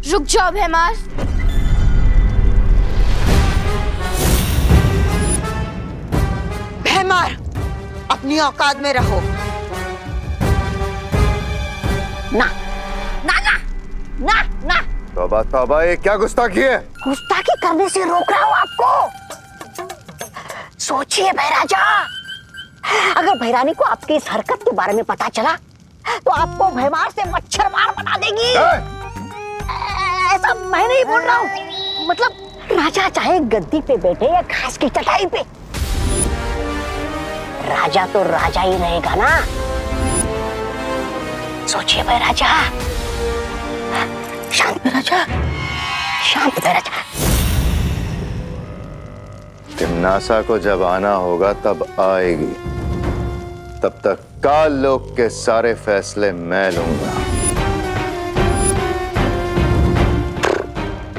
रुक जाओ भैमार। भैमार, अपनी औकात में रहो। ना ना ना ना ना। तौबा तौबा, ये क्या गुस्ताखी है? गुस्ताखी करने से रोक रहा हूं आपको। सोचिए भैराजा, अगर भैरानी को आपकी इस हरकत के बारे में पता चला तो आपको भैमार से मच्छर मार बना देगी। ऐसा मैं नहीं बोल रहा हूँ, मतलब राजा चाहे गद्दी पे बैठे या घास की चटाई पे, राजा तो राजा ही रहेगा ना। सोचिए भैराजा। शांत भैराजा, शांत भैराजा। तिम्नासा को जब आना होगा तब आएगी, तब तक काल लोक के सारे फैसले मैं लूंगा।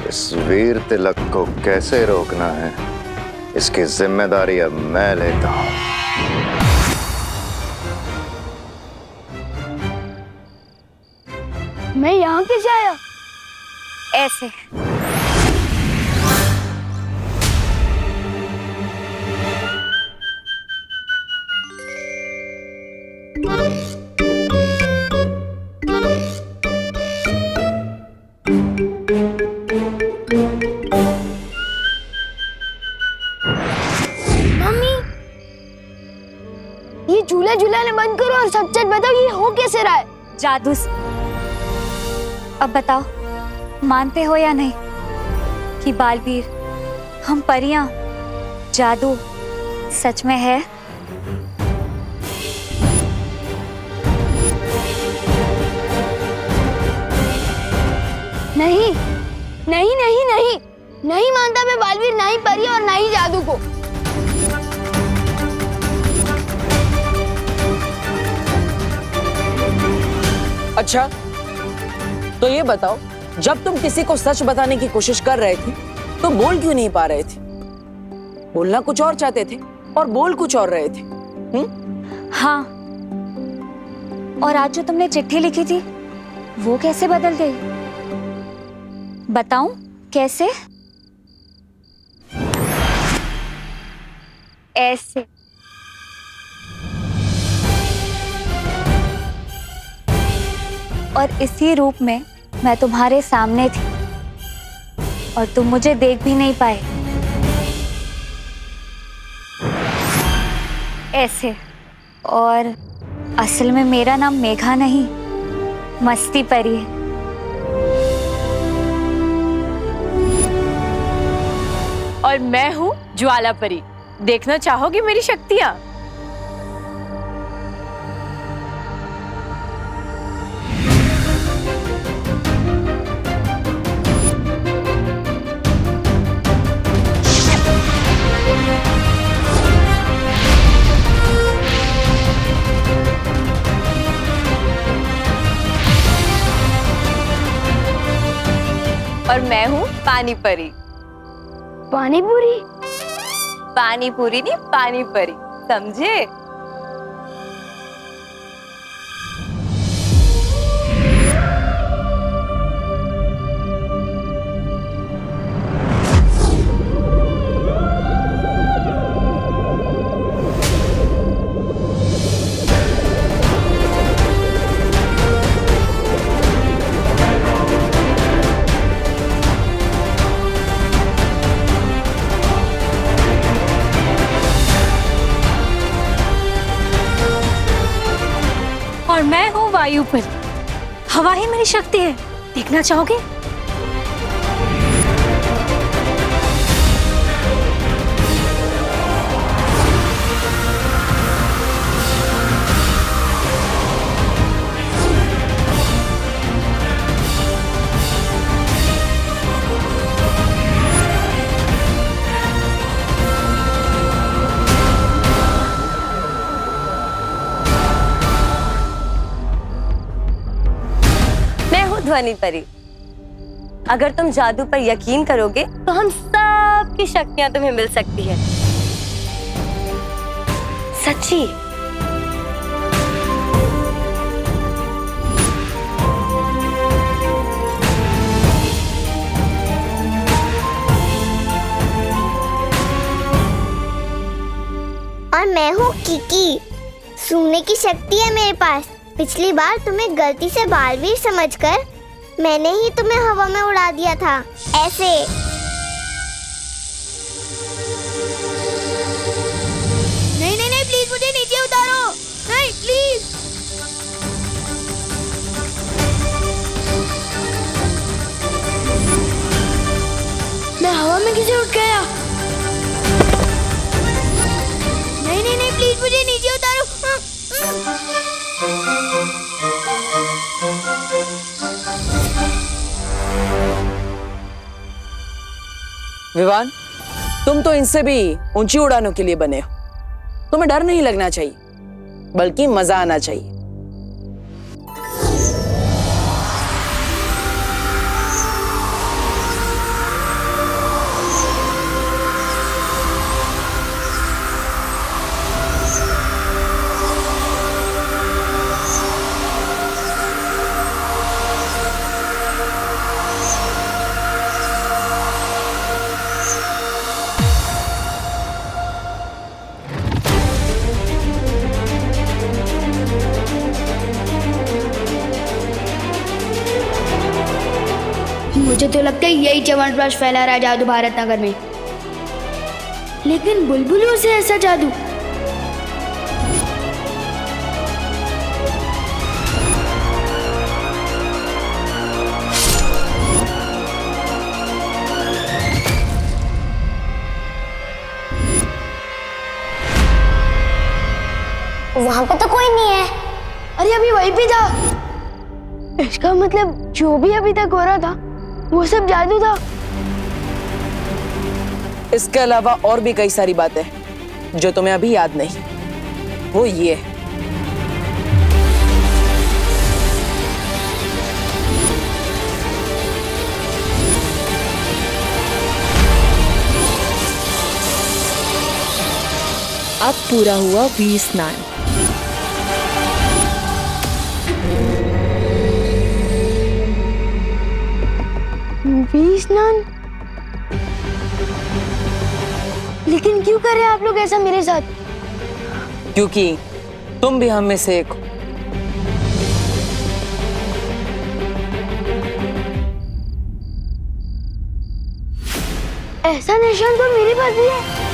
इस वीर तिलक को कैसे रोकना है, इसकी जिम्मेदारी अब मैं लेता हूं। मैं यहाँ कैसे आया? ऐसे। मम्मी, ये झूला झूलाने बंद करो और सच सच बताओ, ये हो कैसे रहा है? जादू से। अब बताओ, मानते हो या नहीं कि बालवीर, हम परियां, जादू सच में है? नहीं नहीं नहीं नहीं, नहीं मानता मैं बालवीर, ना ही परी और ना ही जादू को। अच्छा, तो ये बताओ, जब तुम किसी को सच बताने की कोशिश कर रहे थे तो बोल क्यों नहीं पा रहे थे? बोलना कुछ और चाहते थे और बोल कुछ और रहे थे। हाँ, और आज जो तुमने चिट्ठी लिखी थी वो कैसे बदल गई? बताऊं कैसे? ऐसे। और इसी रूप में मैं तुम्हारे सामने थी और तुम मुझे देख भी नहीं पाए। ऐसे। और असल में मेरा नाम मेघा नहीं, मस्ती परी है। और मैं हूँ ज्वाला परी। देखना चाहोगी मेरी शक्तियाँ? और मैं हूँ पानी परी। पानी पूरी? पानी पूरी नहीं, पानी परी, समझे? और मैं हूँ वायु परी। हवा ही मेरी शक्ति है। देखना चाहोगे? ध्वनि परी। अगर तुम जादू पर यकीन करोगे तो हम सब की शक्तियां तुम्हें मिल सकती है। सच्ची। मैं हूँ किकी। सूंघने की शक्ति है मेरे पास। पिछली बार तुम्हें गलती से बालवीर समझकर मैंने ही तुम्हें हवा में उड़ा दिया था, ऐसे। नहीं नहीं नहीं, प्लीज मुझे नीचे उतारो। नहीं प्लीज। मैं हवा में कैसे उठ गया? नहीं नहीं नहीं, प्लीज मुझे नीचे उतारो। विवान, तुम तो इनसे भी ऊंची उड़ानों के लिए बने हो। तुम्हें डर नहीं लगना चाहिए, बल्कि मजा आना चाहिए। मुझे तो लगता है यही च्यवनप्राश फैला रहा है जादू भारत नगर में। लेकिन बुलबुलों से ऐसा जादू? वहाँ पे तो कोई नहीं है। अरे अभी वहीं पे जा। इसका मतलब जो भी अभी तक हो रहा था वो सब जादू था। इसके अलावा और भी कई सारी बातें जो तुम्हें अभी याद नहीं। वो ये है, अब पूरा हुआ वीर स्नान। वीर स्नान? लेकिन क्यों कर रहे हैं आप लोग ऐसा मेरे साथ? क्योंकि तुम भी हम में से एक हो। ऐसा निशान तो मेरे पास भी है।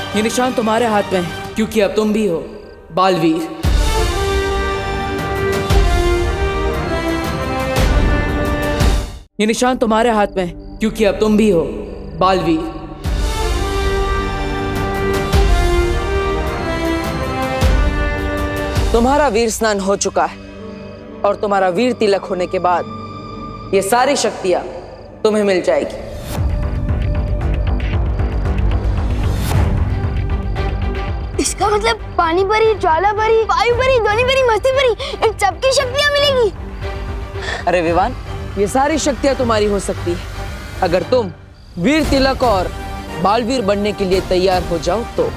ये निशान तुम्हारे हाथ में है, क्योंकि अब तुम भी हो बालवीर। ये निशान तुम्हारे हाथ में है, क्योंकि अब तुम भी हो बालवीर। तुम्हारा वीर स्नान हो चुका है और तुम्हारा वीर तिलक होने के बाद ये सारी शक्तियां तुम्हें मिल जाएगी। इसका मतलब पानी परी, ज्वाला परी, वायु परी, ध्वनि परी, मस्ती परी, इन सबकी शक्तियां मिलेगी। अरे विवान, ये सारी शक्तियां तुम्हारी हो सकती है अगर तुम वीर तिलक और बालवीर बनने के लिए तैयार हो जाओ तो।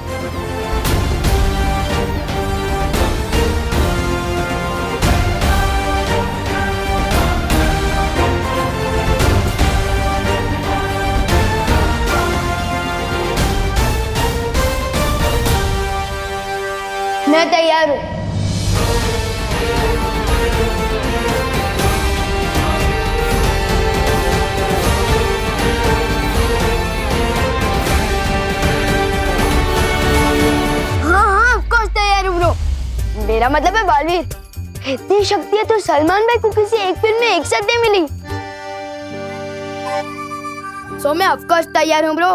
मैं तैयार हूँ। हाँ, ऑफ कोर्स तैयार हूँ ब्रो। मेरा मतलब है बालवीर। इतनी शक्तियाँ तो सलमान भाई को किसी एक फिल्म में एक साथ नहीं मिली। सो मैं ऑफ कोर्स तैयार हूँ ब्रो।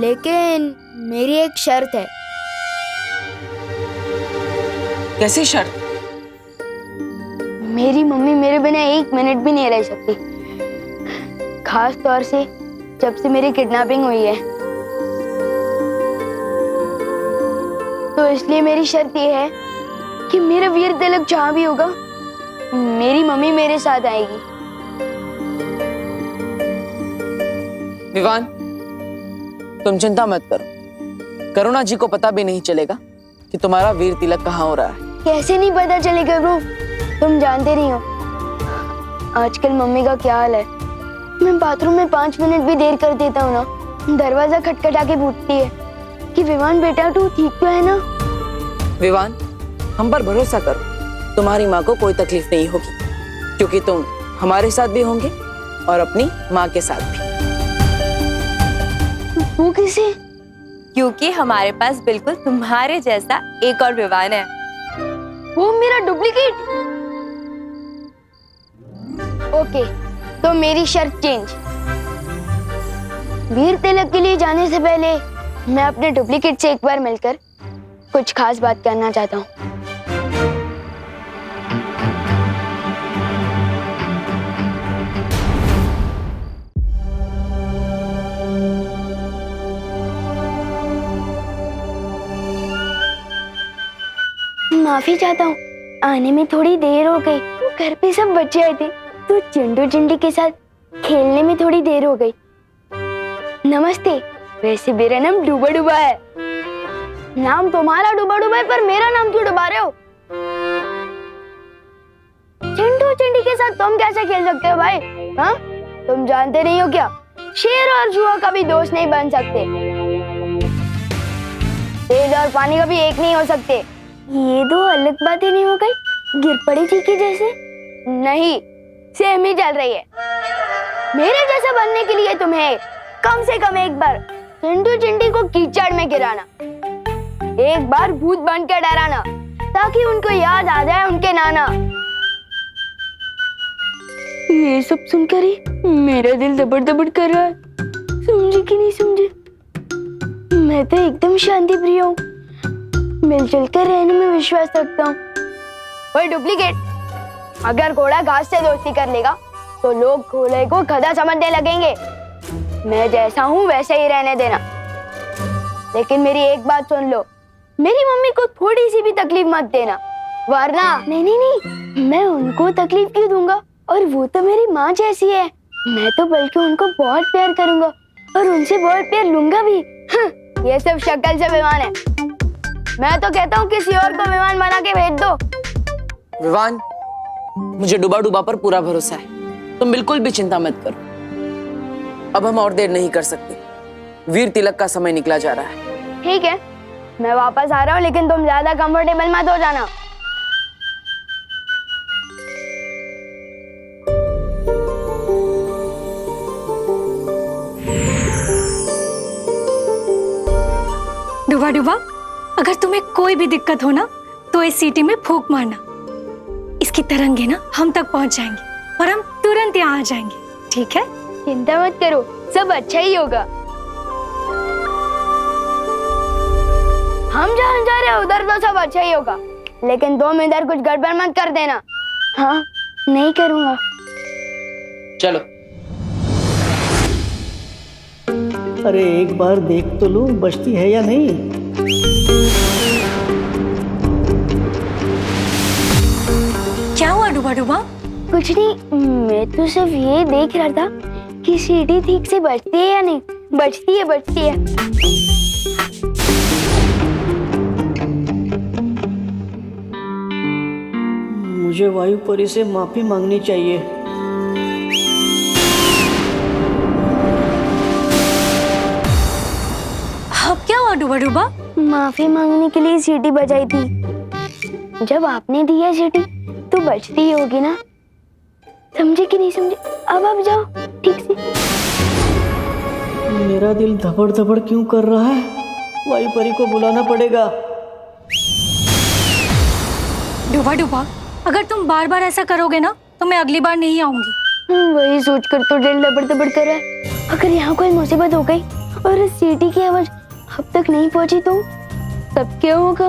लेकिन मेरी एक शर्त है। कैसी शर्त? मेरी मम्मी मेरे बिना एक मिनट भी नहीं रह सकती, खास तौर से जब से मेरी किडनैपिंग हुई है। तो इसलिए मेरी शर्त ये है कि मेरा वीर तिलक जहां भी होगा मेरी मम्मी मेरे साथ आएगी। विवान, तुम चिंता मत करो। करुणा जी को पता भी नहीं चलेगा कि तुम्हारा वीर तिलक कहाँ हो रहा है। कैसे नहीं पता चलेगा ब्रो, तुम जानते नहीं हो आजकल मम्मी का क्या हाल है। मैं बाथरूम में 5 मिनट भी देर कर देता हूँ ना, दरवाजा खटखटा के पूछती है कि विवान बेटा तू ठीक तो है ना। विवान, हम पर भरोसा करो, तुम्हारी माँ को कोई तकलीफ नहीं होगी, क्योंकि तुम हमारे साथ भी होंगे और अपनी माँ के साथ भी। वो किसे? क्योंकि हमारे पास बिल्कुल तुम्हारे जैसा एक और विवान है। वो मेरा डुप्लीकेट। ओके, तो मेरी शर्त चेंज। वीर तिलक के लिए जाने से पहले मैं अपने डुप्लीकेट से एक बार मिलकर कुछ खास बात करना चाहता हूँ। माफी चाहता हूँ, आने में थोड़ी देर हो गई। घर पे सब बच्चे आए थे तो चिंटू चिंटी के साथ खेलने में थोड़ी देर हो गई। नमस्ते, वैसे मेरा नाम डूबा डूबा है। नाम तुम्हारा डूबा डूबा है, पर मेरा नाम क्यों डुबा रहे हो? चिंटू चिंटी के साथ तुम कैसे खेल सकते हो भाई? हाँ, तुम जानते नहीं हो क्या? शेर और जुआ कभी दोस्त नहीं बन सकते। तेज और पानी कभी एक नहीं हो सकते। ये दो अलग बातें नहीं हो गई? गिर पड़ी थी कि जैसे? नहीं, सेम ही चल रही है। मेरे जैसा बनने के लिए तुम्हें कम से कम एक बार चिंटू चिंटी को कीचड़ में गिराना, एक बार भूत बनकर डराना, ताकि उनको याद आ जाए उनके नाना। ये सब सुनकर ही मेरा दिल दबड़ दबड़ कर रहा है। समझे कि नहीं समझे? मैं तो एकदम शांति प्रिय हूँ, मिलजुल कर रहने में विश्वास रखता हूँ। ओए डुप्लीकेट, अगर घोड़ा घास से दोस्ती कर लेगा तो लोग घोड़े को गधा समझने लगेंगे। मैं जैसा हूँ वैसे ही रहने देना। लेकिन मेरी एक बात सुन लो, मेरी मम्मी को थोड़ी सी भी तकलीफ मत देना, वरना नहीं नहीं नहीं, मैं उनको तकलीफ क्यों दूंगा? और वो तो मेरी माँ जैसी है। मैं तो बल्कि उनको बहुत प्यार करूंगा और उनसे बहुत प्यार लूंगा भी। ये सब शक्ल से विमान है। मैं तो कहता हूँ किसी और को विमान बना के भेज दो। विवान, मुझे डूबा डूबा पर पूरा भरोसा है, तुम बिल्कुल भी चिंता मत करो। अब हम और देर नहीं कर सकते, वीर तिलक का समय निकला जा रहा है। ठीक है, मैं वापस आ रहा हूँ, लेकिन तुम ज्यादा कंफर्टेबल मत हो जाना। डूबा डूबा, अगर तुम्हें कोई भी दिक्कत हो ना तो इस सीटी में फूंक मारना। इसकी तरंगे ना हम तक पहुंच जाएंगी और हम तुरंत यहाँ आ जाएंगे, ठीक है? चिंता मत करो, सब अच्छा ही होगा। हम जहाँ जा रहे हैं उधर तो सब अच्छा ही होगा, लेकिन तुम इधर कुछ गड़बड़ मत कर देना। हाँ, नहीं करूँगा। चलो। अरे एक बार देख तो लूं बचती है या नहीं। क्या हुआ डूबा डूबा? कुछ नहीं, मैं तो सिर्फ ये देख रहा था कि सीढ़ी ठीक से बजती है या नहीं। बजती है, बजती है। मुझे वायुपरी से माफी मांगनी चाहिए। अब क्या हुआ डूबा डूबा? माफी मांगने के लिए सीटी बजाई थी। जब आपने दी है सीटी तो बजती ही होगी ना। समझे कि नहीं समझे? अब आप जाओ ठीक से। मेरा दिल धबड़ धबड़ क्यों कर रहा है? वायुपरी को बुलाना पड़ेगा। डूबा डूबा, अगर तुम बार बार ऐसा करोगे ना तो मैं अगली बार नहीं आऊंगी। वही सोचकर तो दिल दबड़ दबड़ कर रहा है। अगर यहाँ कोई मुसीबत हो गई और इस सीटी की आवाज अब तक नहीं पहुंची तो तब क्या होगा?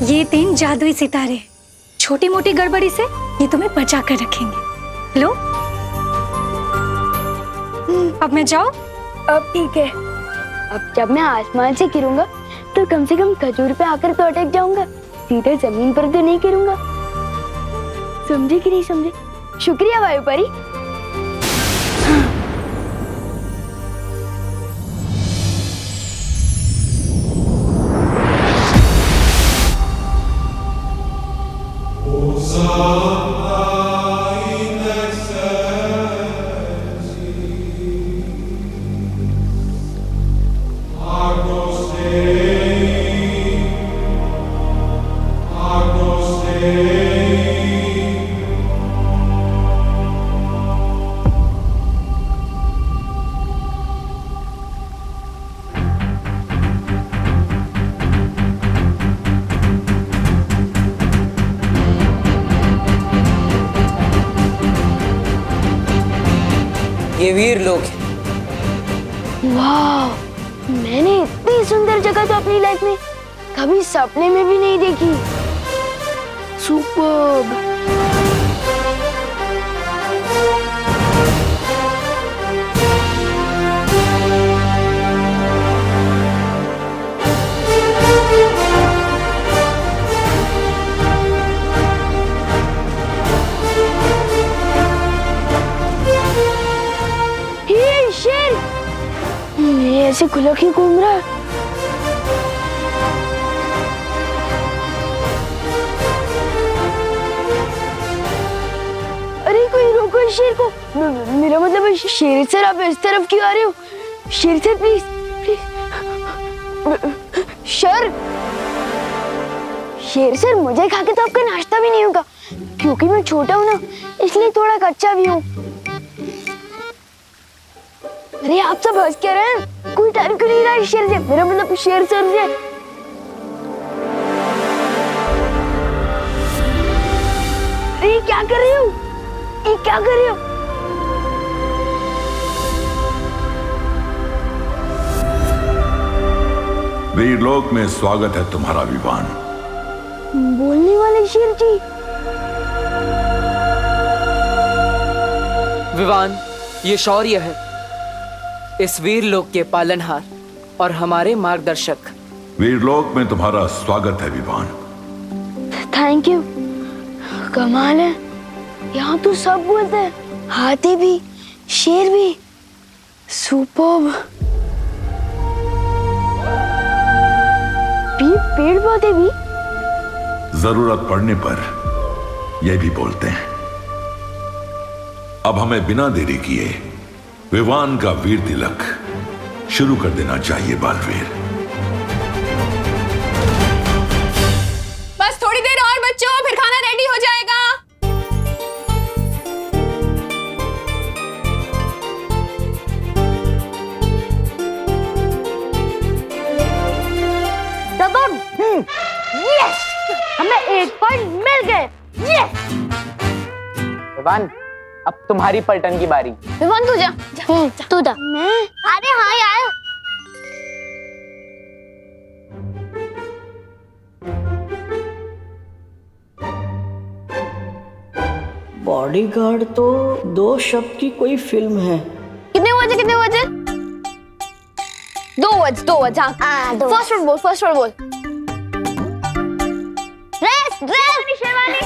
ये 3 जादुई सितारे, छोटी मोटी गड़बड़ी से ये तुम्हें बचा कर रखेंगे। लो, अब मैं जाऊं? अब ठीक है। अब जब मैं आसमान से गिरूंगा तो कम से कम खजूर पे आकर तो अटक जाऊंगा, सीधे जमीन पर तो नहीं गिरूंगा। समझे कि नहीं समझे? शुक्रिया वायुपरी। ये वीर लोग हैं। वाह, मैंने इतनी सुंदर जगह तो अपनी लाइफ में कभी सपने में भी नहीं देखी। सुपर्ब। ये शेर, ये ऐसे खुला क्यों घूम रहा है? अरे कोई रोको इस शेर को। मेरा मतलब शेर सर, आप इस तरफ क्यों आ रहे हो? शेर सर प्लीज प्लीज। शेर सर, मुझे खा के तो आपका नाश्ता भी नहीं होगा, क्योंकि मैं छोटा हूँ ना, इसलिए थोड़ा कच्चा भी हूँ। अरे आप सब हंस क्या रहे हैं? कोई टाइम क्यों नहीं रहा है शेर से? मेरा मतलब शेर सर से। अरे क्या कर रही हो? ये क्या कर रही हो? वीरलोक में स्वागत है तुम्हारा विवान। बोलने वाले शेर जी। विवान, ये शौर्य है, इस वीर लोक के पालनहार और हमारे मार्गदर्शक। वीरलोक में तुम्हारा स्वागत है विवान। Thank you. कमाल है, यहाँ तो सब बोलते हैं, हाथी भी, शेर भी। सुपर्ब। पेड़ पौधे भी। जरूरत पड़ने पर यह भी बोलते हैं। अब हमें बिना देरी किए विवान का वीर तिलक शुरू कर देना चाहिए बालवीर। बस थोड़ी देर और बच्चों, फिर खाना रेडी हो जाएगा। यस, हमें एक पॉइंट मिल गए। यस। विवान, अब तुम्हारी पलटन की बारी। विवान तू जा, तू जा। मैं? अरे हाँ यार। बॉडीगार्ड तो 2 शब्द की कोई फिल्म है। कितने बजे? 2 बजे। हाँ, फर्स्ट वर्ड बोल। शेरवानी।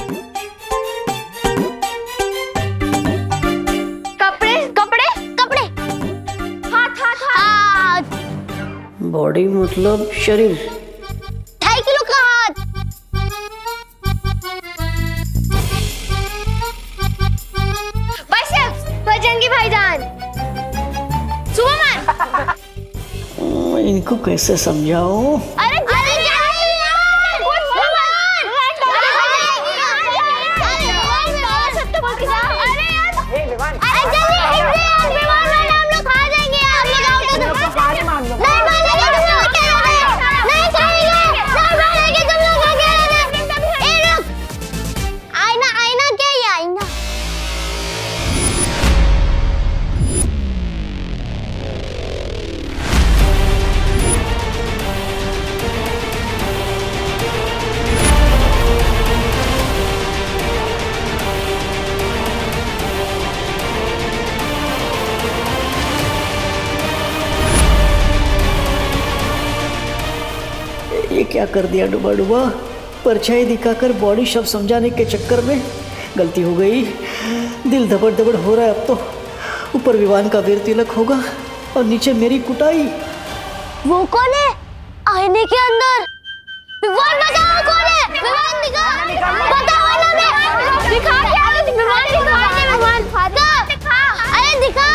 कपड़े। हाथ। बॉडी मतलब शरीर। 2.5 किलो का हाथ। बाइसेप्स, बजरंगी भाईजान। सुपरमैन। इनको कैसे समझाऊं? ये क्या कर दिया डुबा डुबा? परछाई दिखाकर बॉडी शब्द समझाने के चक्कर में गलती हो गई। दिल धबड़ धबड़ हो रहा है अब तो। ऊपर विवान का वीर तिलक होगा और नीचे मेरी कुटाई। वो कौन है आईने के अंदर? विवान बताओ कौन है? विमान दिखा, बताओ ना मैं दिखा क्या? विमान दिखा, विमान दिखा, अरे दिखा।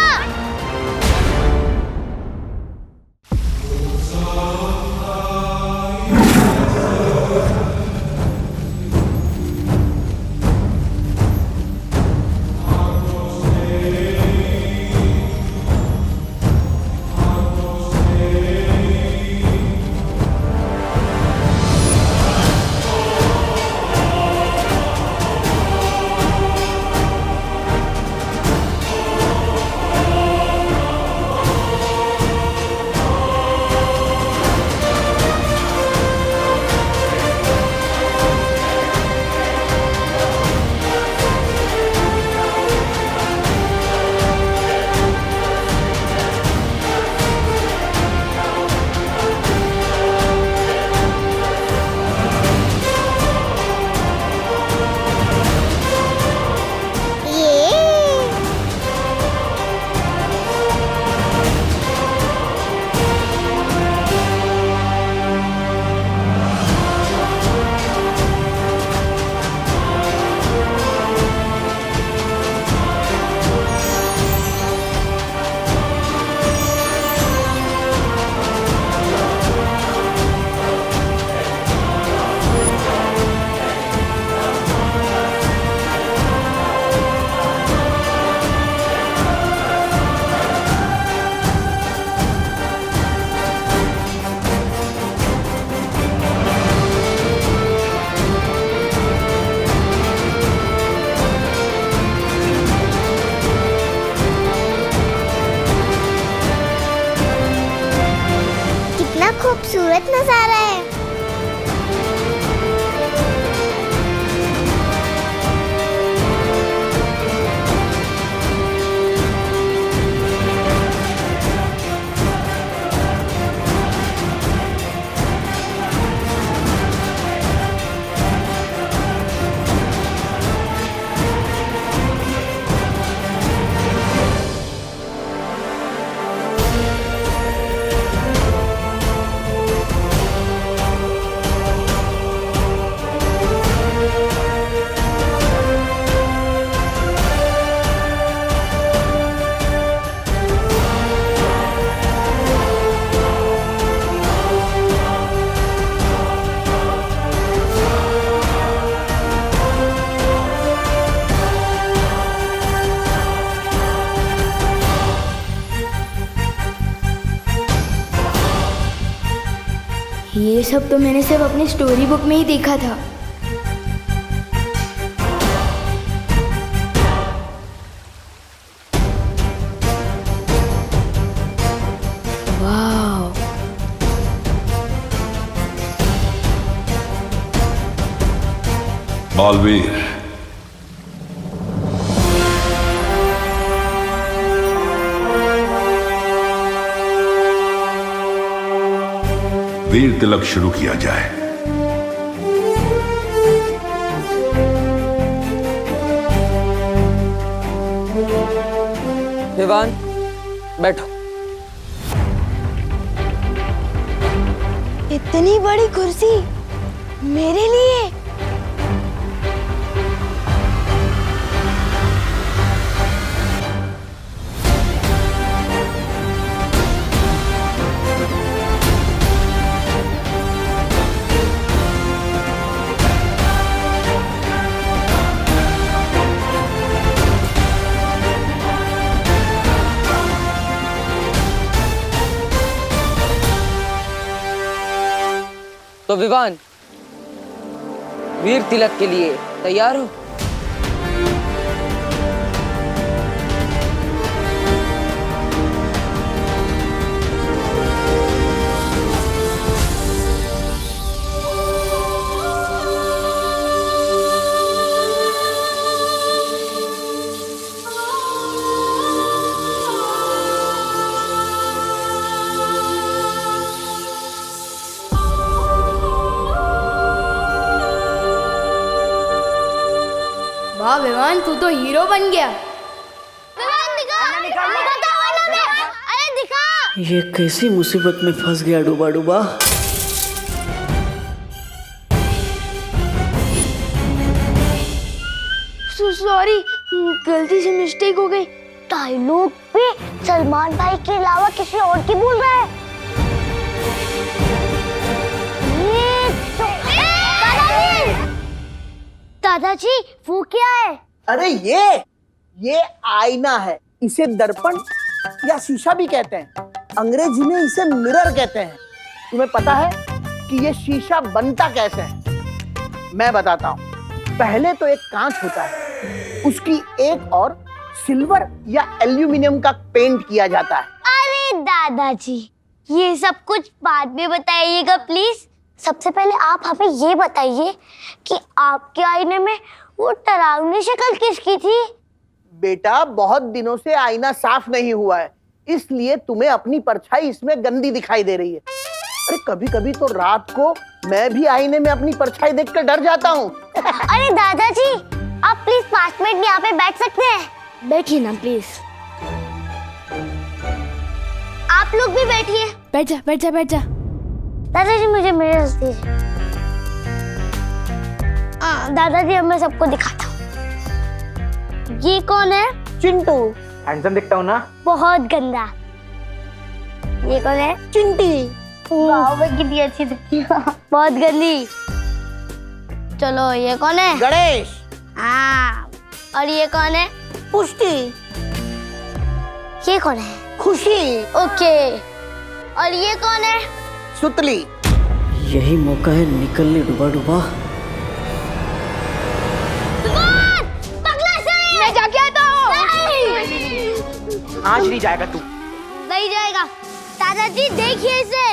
खूबसूरत नजारा है। ये सब तो मैंने सिर्फ अपनी स्टोरी बुक में ही देखा था। वाह, बालवीर, वीर तिलक शुरू किया जाए। विवान, बैठो। इतनी बड़ी कुर्सी मेरे लिए? तो विवान, वीर तिलक के लिए तैयार हो? वाह विवान, तू तो हीरो बन गया। अरे दिखा। ये कैसी मुसीबत में फंस गया डूबा डूबा। सॉरी, गलती से मिस्टेक हो गई। डायलॉग पे सलमान भाई के अलावा किसी और की बोल रहा है। दादाजी वो क्या है? अरे ये आईना है। इसे दर्पण या शीशा भी कहते हैं। अंग्रेजी में इसे मिरर कहते हैं। तुम्हें पता है कि ये शीशा बनता कैसे है? मैं बताता हूँ। पहले तो एक कांच होता है, उसकी एक और सिल्वर या एल्यूमिनियम का पेंट किया जाता है। अरे दादाजी ये सब कुछ बाद में बताइएगा प्लीज। सबसे पहले आप हमें ये बताइए कि आपके आईने में वो डरावनी शक्ल किसकी थी? बेटा बहुत दिनों से आईना साफ नहीं हुआ है, इसलिए तुम्हें अपनी परछाई इसमें गंदी दिखाई दे रही है। अरे कभी कभी तो रात को मैं भी आईने में अपनी परछाई देखकर डर जाता हूँ। अरे दादाजी आप प्लीज 5 मिनट यहाँ पे बैठ सकते हैं? बैठिए ना प्लीज। आप लोग भी बैठिए। बैठ जा बैठ जा बैठ जा। दादाजी मुझे मिरर दीजिए। दादाजी अब मैं सबको दिखाता हूँ। ये कौन है? चिंटू। हैंडसम दिखता हूँ ना? बहुत गंदा। ये कौन है? चिंटी। वाह वो कितनी अच्छी दिखती है। बहुत गंदी। चलो ये कौन है? गणेश। हाँ। और ये कौन है? पुष्टि। ये कौन है? खुशी। ओके। और ये कौन है? सुतली। यही मौका है निकलने डूबा डूबा। मैं जाके आता हूँ। आज नहीं जाएगा तू। नहीं जाएगा। दादाजी देखिए इसे।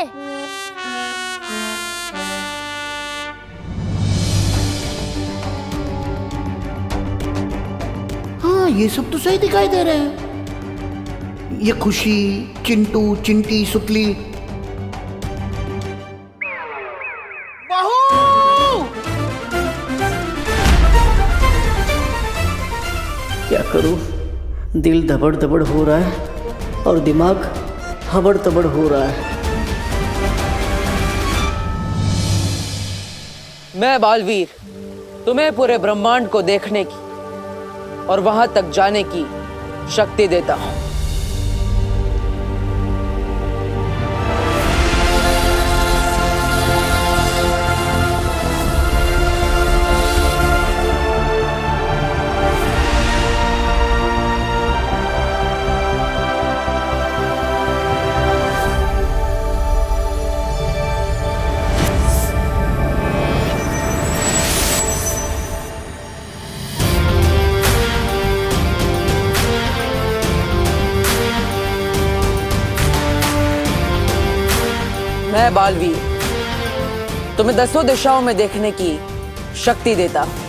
हाँ ये सब तो सही दिखाई दे रहे हैं। ये खुशी, चिंटू, चिंटी, सुतली। क्या करूं? दिल धबड़ धबड़ हो रहा है और दिमाग हबड़ तबड़ हो रहा है। मैं बालवीर तुम्हें पूरे ब्रह्मांड को देखने की और वहां तक जाने की शक्ति देता हूं। मैं बालवीर तुम्हें 10 दिशाओं में देखने की शक्ति देता हूं।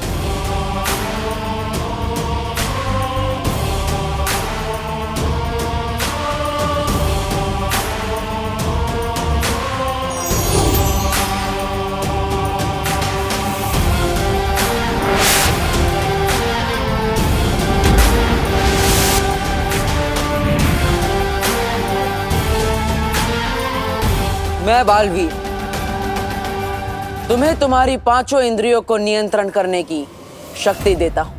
मैं बालवीर तुम्हें तुम्हारी 5 इंद्रियों को नियंत्रण करने की शक्ति देता हूं।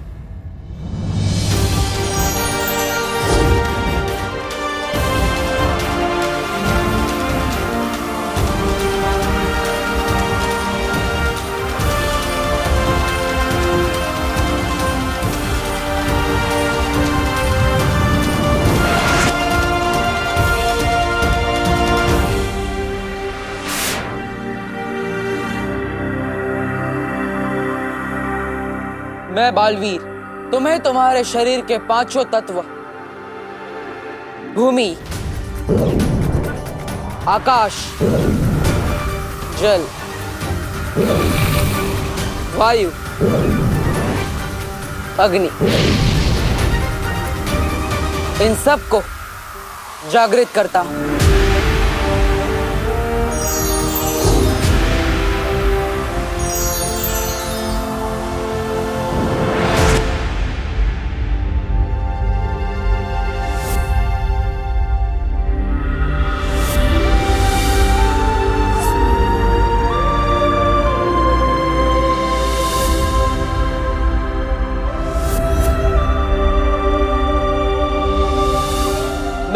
मैं बालवीर तुम्हें तुम्हारे शरीर के 5 तत्व भूमि, आकाश, जल, वायु, अग्नि, इन सब को जागृत करता हूं।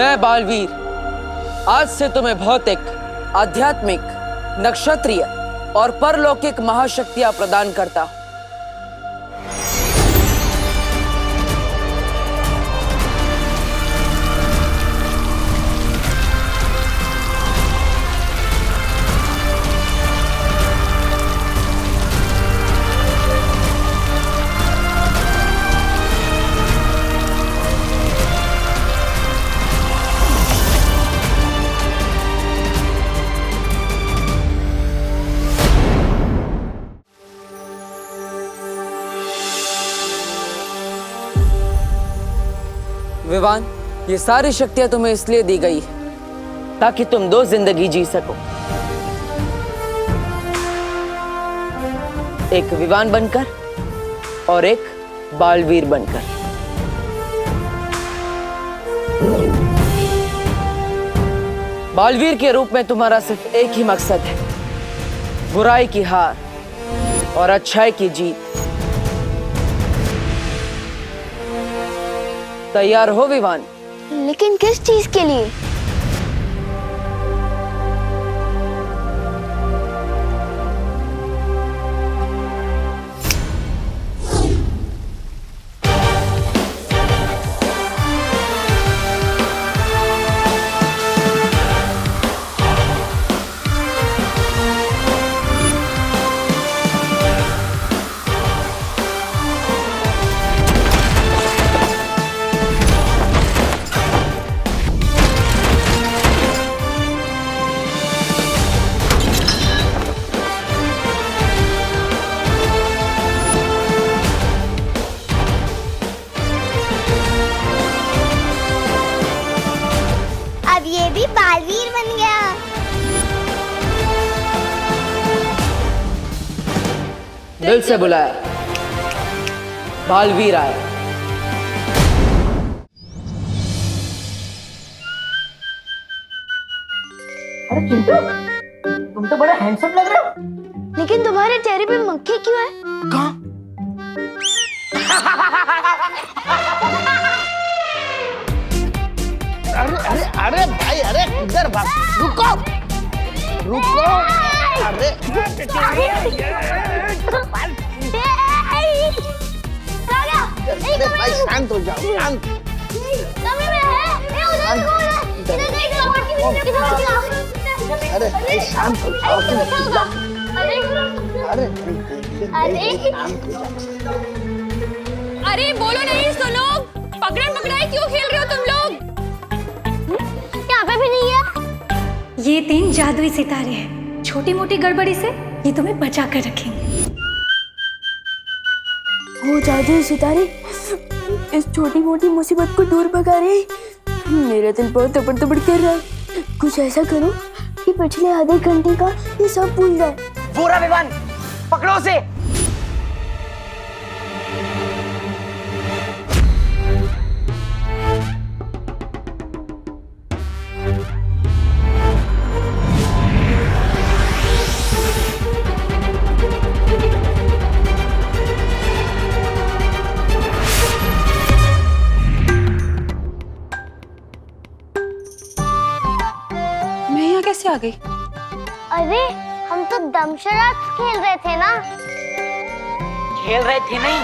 मैं बालवीर आज से तुम्हें भौतिक, आध्यात्मिक, नक्षत्रीय और परलौकिक महाशक्तियां प्रदान करता हूं। विवान, ये सारी शक्तियां तुम्हें इसलिए दी गई है ताकि तुम 2 जिंदगी जी सको, एक विवान बनकर और एक बालवीर बनकर। बालवीर के रूप में तुम्हारा सिर्फ एक ही मकसद है, बुराई की हार और अच्छाई की जीत। तैयार हो विवान? लेकिन किस चीज के लिए? अब ये भी बालवीर बन गया। दिल से बुलाया, बालवीर आया। अरे चिंटू, तुम तो बड़ा हैंडसम लग रहे हो। लेकिन तुम्हारे चेहरे पे मक्खी क्यों है? कहाँ? अरे अरे अरे भाई, अरे इधर भाग, रुको रुको। अरे अरे भाई शांत हो जाओ, शांत। अरे भाई शांत हो जाओ, अरे शांत हो जाओ। अरे बोलो नहीं, सुनो। पकड़न पकड़ाई क्यों खेल रहे हो तुम लोग? यहाँ पे भी नहीं है। ये 3 जादुई सितारे हैं, छोटी मोटी गड़बड़ी से ये तुम्हें बचा कर रखेंगे। वो जादुई सितारे इस छोटी मोटी मुसीबत को दूर भगा रहे हैं। मेरा दिल बहुत दबड़ दबड़ कर रहा है। कुछ ऐसा करो कि पिछले आधे घंटे का ये सब भूल जाए। पूरा विवान, पकड़ो उसे। मैं यहाँ कैसे आ गई? अरे हम तो दमशराज खेल रहे थे ना। खेल रहे थे नहीं,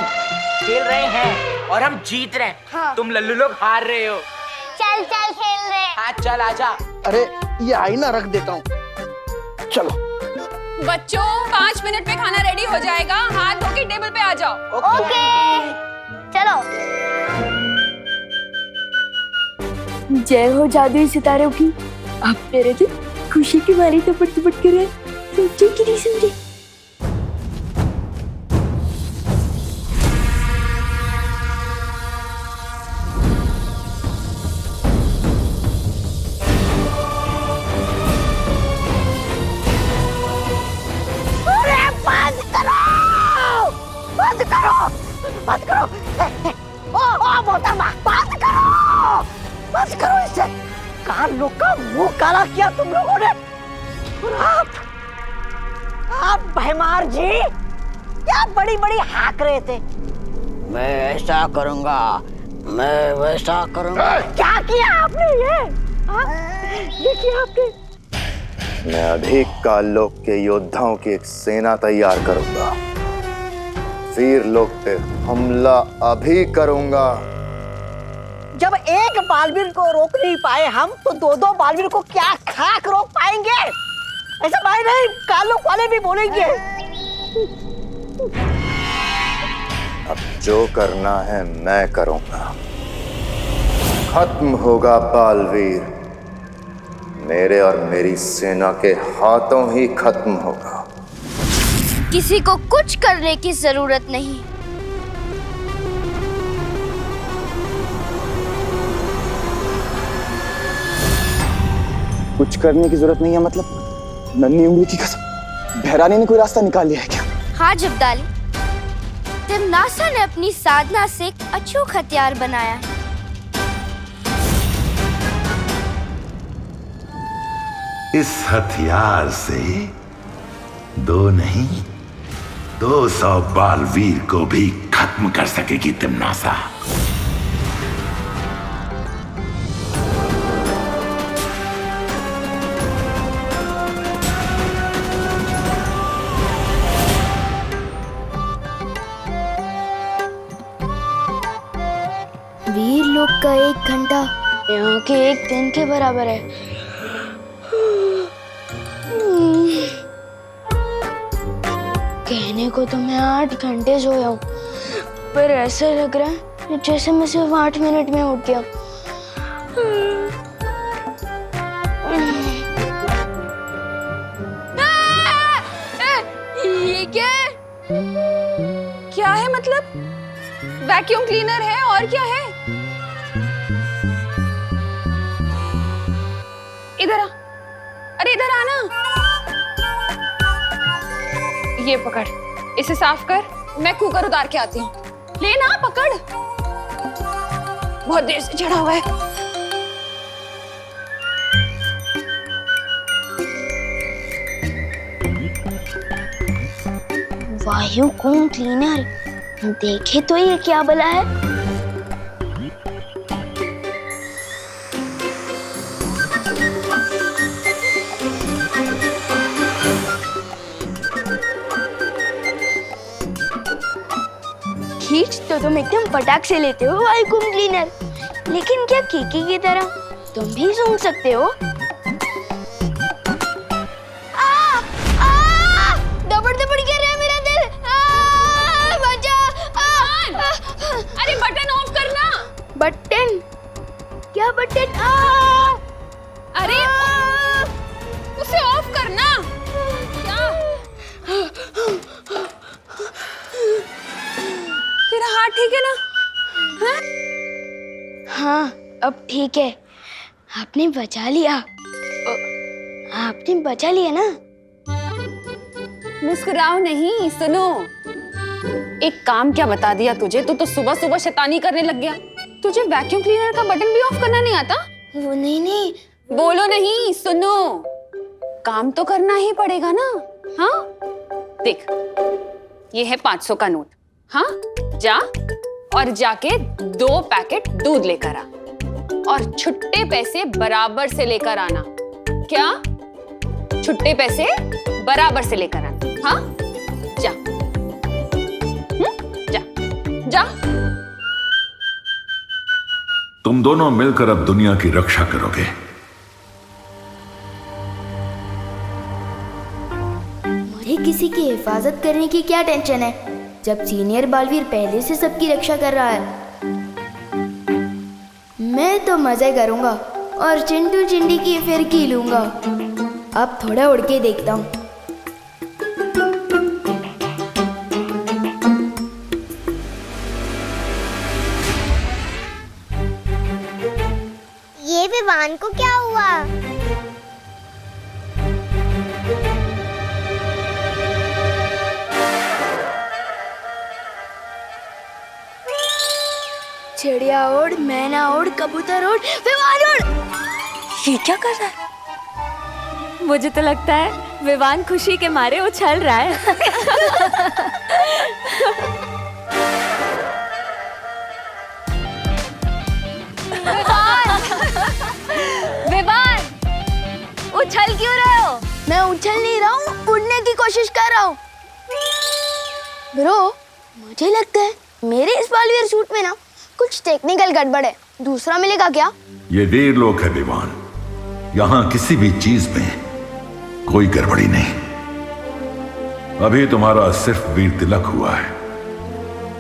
खेल रहे हैं और हम जीत रहे हैं। हाँ। तुम लल्लू लोग हार रहे हो। चल चल खेल रहे। हाँ चल आजा। अरे ये आईना रख देता हूँ, चलो। बच्चों 5 मिनट में खाना रेडी हो जाएगा, हाथ धो के टेबल पे आ जाओ। ओके चलो। जय हो जादुई सितारों की। अब मेरे दिल खुशी की मारी दबड़ दबड़ कर रहा है। समझे कि नहीं समझे? बंद करो, बंद करो। ओ मोहतरमा, बंद करो, बंद करो इसे। कान लोग का मुंह काला किया तुम लोगों ने। और आप भैमार जी क्या बड़ी बड़ी हाक रहे थे। मैं ऐसा करूंगा, मैं वैसा करूंगा। क्या किया आपने ये किया आपने? मैं अभी काल लोक के योद्धाओं की एक सेना तैयार करूंगा। वीर लोक पे हमला अभी करूंगा। जब एक बालवीर को रोक नहीं पाए हम, तो दो दो बालवीर को क्या खाक रोक पाएंगे? ऐसा भाई नहीं, काल लोक वाले भी बोलेंगे। अब जो करना है मैं करूंगा। खत्म होगा बालवीर, मेरे और मेरी सेना के हाथों ही खत्म होगा। किसी को कुछ करने की जरूरत नहीं। कुछ करने की जरूरत नहीं है मतलब? नन्ही उंगली की कसम, भैरानी ने कोई रास्ता निकाल लिया है क्या? हाँ जब्दाली, तिमनासा ने अपनी साधना से एक अचूक हथियार बनाया है। इस हथियार से 2 नहीं 200 बालवीर को भी खत्म कर सकेगी तिमनासा। वीर लोक का 1 घंटा यहाँ के 1 दिन के बराबर है। कहने को तो मैं 8 घंटे सोया हूँ, पर ऐसा लग रहा है जैसे मैं सिर्फ 8 मिनट में उठ गया। ये क्या है? क्या है मतलब? वैक्यूम क्लीनर है और क्या है? इधर आ, अरे इधर आना। ये पकड़, इसे साफ कर, मैं कुकर उतार के आती हूँ। लेना, पकड़, बहुत देर से चढ़ा हुआ है। वायुकोम क्लीनर, देखे तो ये क्या भला है। खींच तो तुम एकदम फटाक से लेते हो वायुकोम क्लीनर, लेकिन क्या कीकी की तरह तुम भी सूंघ सकते हो? दबड़ दबड़ कर रहा है मेरा दिल। बचा। अरे बटन ऑफ करना। बटन? क्या बटन? अरे उसे ऑफ करना। क्या? तेरा हाथ ठीक है ना? हाँ, अब ठीक है। आपने बचा लिया। आपने बचा लिया ना? मुस्कुराओ नहीं, सुनो। एक काम क्या बता दिया तुझे? तू तो सुबह सुबह शैतानी करने लग गया। तुझे वैक्यूम क्लीनर का बटन भी ऑफ करना नहीं आता? वो नहीं। बोलो नहीं, सुनो। काम तो करना ही पड़ेगा ना। हाँ, देख, ये है 500 का नोट। हाँ, जा और जाके 2 पैकेट दूध लेकर आ और छुट्टे पैसे बराबर से लेकर आना। क्या? छुट्टे पैसे बराबर से लेकर आना। हाँ, जा। जा जा। तुम दोनों मिलकर अब दुनिया की रक्षा करोगे। मुझे किसी की हिफाजत करने की क्या टेंशन है, जब सीनियर बालवीर पहले से सबकी रक्षा कर रहा है। मैं तो मजे करूंगा और चिंटू चिंडी की फिरकी लूंगा। अब थोड़ा उड़ के देखता हूँ। ये विवान को क्या हुआ? चिड़िया उड़, मैना उड़, कबूतर उड़, विमान उड़। ये क्या कर रहा है? मुझे तो लगता है विवान खुशी के मारे उछल रहा है। उछल क्यों रहे हो? मैं उछल नहीं रहा हूँ, उड़ने की कोशिश कर रहा हूँ। ब्रो, मुझे लगता है मेरे इस बालवीर सूट में ना कुछ टेक्निकल गड़बड़ है। दूसरा मिलेगा क्या? ये वीर लोक है विवान, यहाँ किसी भी चीज में कोई गड़बड़ी नहीं। अभी तुम्हारा सिर्फ वीर तिलक हुआ है,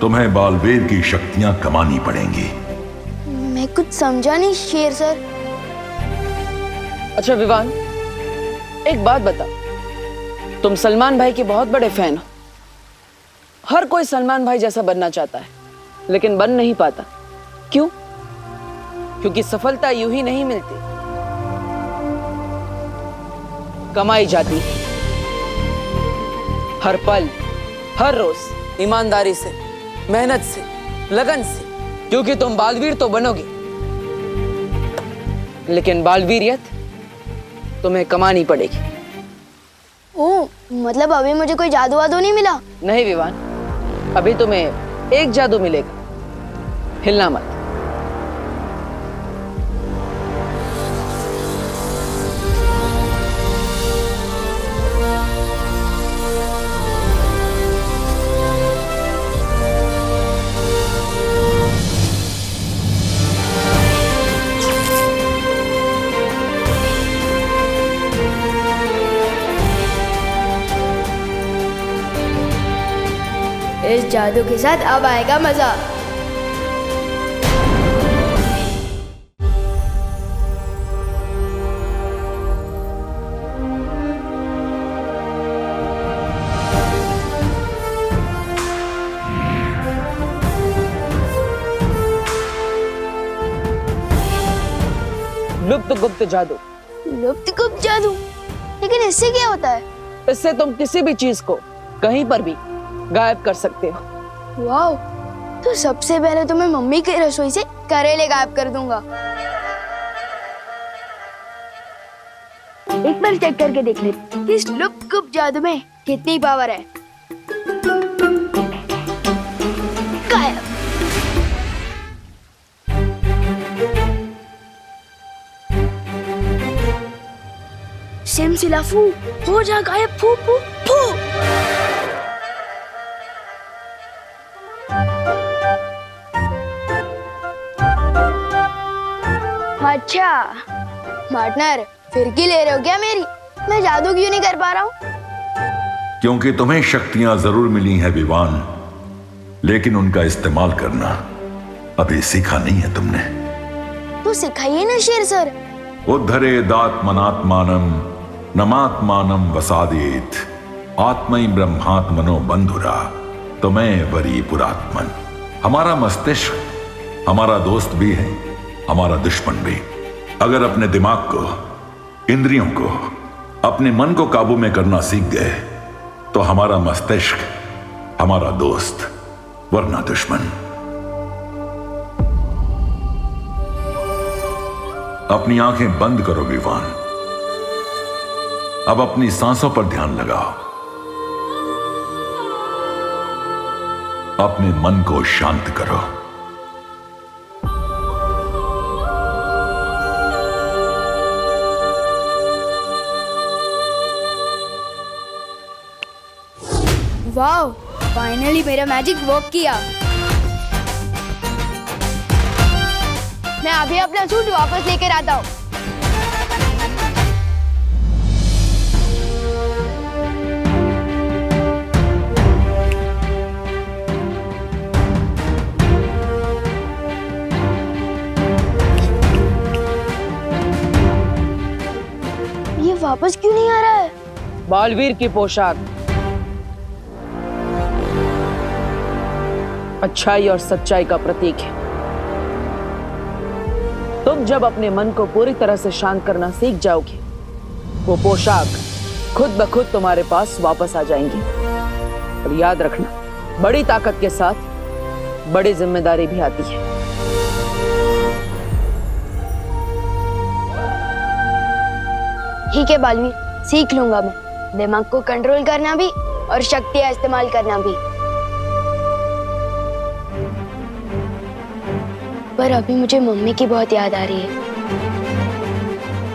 तुम्हें बालवीर की शक्तियां कमानी पड़ेंगी। मैं कुछ समझा नहीं शेर सर। अच्छा विवान, एक बात बता, तुम सलमान भाई के बहुत बड़े फैन हो। हर कोई सलमान भाई जैसा बनना चाहता है, लेकिन बन नहीं पाता। क्यों? क्योंकि सफलता यूं ही नहीं मिलती, कमाई जाती है। हर पल, हर रोज ईमानदारी से, मेहनत से, लगन से। क्योंकि तुम बालवीर तो बनोगे, लेकिन बालवीरियत तुम्हें कमानी पड़ेगी। ओह, मतलब अभी मुझे कोई जादू वादू नहीं मिला? नहीं विवान, अभी तुम्हें एक जादू मिलेगा, हिलना मत। इस जादू के साथ अब आएगा मजा। लुप्त गुप्त जादू। लुप्त गुप्त जादू? लेकिन इससे क्या होता है? इससे तुम किसी भी चीज को कहीं पर भी गायब कर सकते हो। वाह, तो सबसे पहले तो मैं मम्मी की रसोई से करेले गायब कर दूंगा। एक बार चेक करके देख लेते इस लुप्त गुप्त जादू में कितनी पावर है। गायब। सिमसिला फू, हो जा गायब, फू फू फू। अच्छा पार्टनर, फिरकी ले रहे हो क्या मेरी? मैं जादू क्यों नहीं कर पा रहा हूँ? क्योंकि तुम्हें शक्तियां जरूर मिली हैं विवान, लेकिन उनका इस्तेमाल करना अभी सीखा नहीं है तुमने। तो सिखाइए ना शेर सर। उद्धरेदात्मनात्मानं नमात्मानं वसादेत आत्मै ब्रह्मात्मनो बंधुरा तुम्हें वरी पुरात्मन। हमारा मस्तिष्क हमारा दोस्त भी है, हमारा दुश्मन भी। अगर अपने दिमाग को, इंद्रियों को, अपने मन को काबू में करना सीख गए तो हमारा मस्तिष्क हमारा दोस्त वरना दुश्मन। अपनी आंखें बंद करो विवान। अब अपनी सांसों पर ध्यान लगाओ। अपने मन को शांत करो। वाह, फाइनली मेरा मैजिक वर्क किया। मैं अभी अपना सूट वापस लेकर आता हूँ। ये वापस क्यों नहीं आ रहा है? बालवीर की पोशाक अच्छाई और सच्चाई का प्रतीक है। तुम जब अपने मन को पूरी तरह से शांत करना सीख जाओगे, वो पोशाक खुद ब खुद तुम्हारे पास वापस आ जाएंगी। और याद रखना, बड़ी ताकत के साथ बड़ी जिम्मेदारी भी आती है। ठीक है बालवीर, सीख लूंगा मैं दिमाग को कंट्रोल करना भी और शक्तियां इस्तेमाल करना भी। पर अभी मुझे मम्मी की बहुत याद आ रही है।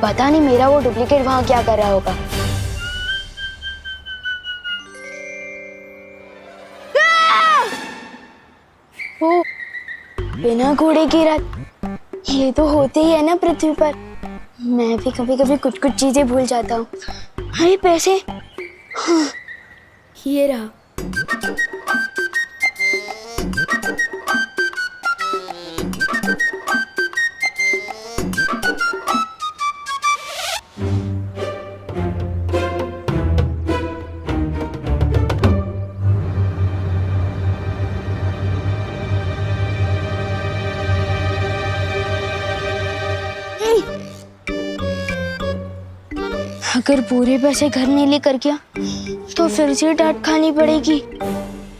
पता नहीं मेरा वो डुप्लीकेट वहां क्या कर रहा होगा। ओ, बिना घोड़े की रात, ये तो होते ही है ना पृथ्वी पर। मैं भी कभी कभी कुछ कुछ चीजें भूल जाता हूँ। अरे पैसे, हाँ, ये रहा। अगर पूरे पैसे घर नहीं लेकर गया तो फिर से डांट खानी पड़ेगी।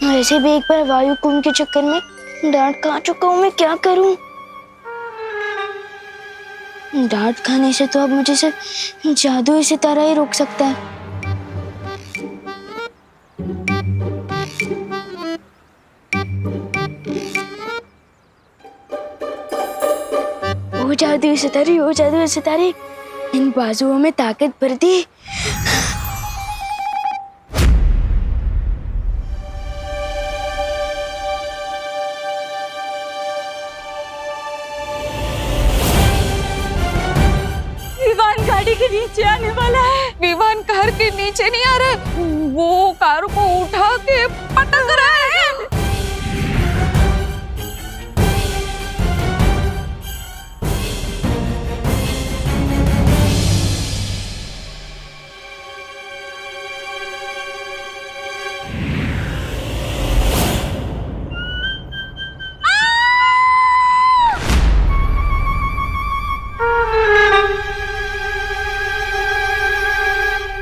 वैसे भी एक बार वायु कुंभ के चक्कर में डांट खा चुका हूँ, मैं क्या करूँ? डांट खाने से तो अब मुझे सिर्फ जादू सितारा ही रोक सकता है। ओ जादू सितारे, ओ जादू सितारे, इन बाजुओं में ताकत भर दी। विवान गाड़ी के नीचे आने वाला है। विवान कार के नीचे नहीं आ रहा है, वो कार को उठा के पटक रहा है।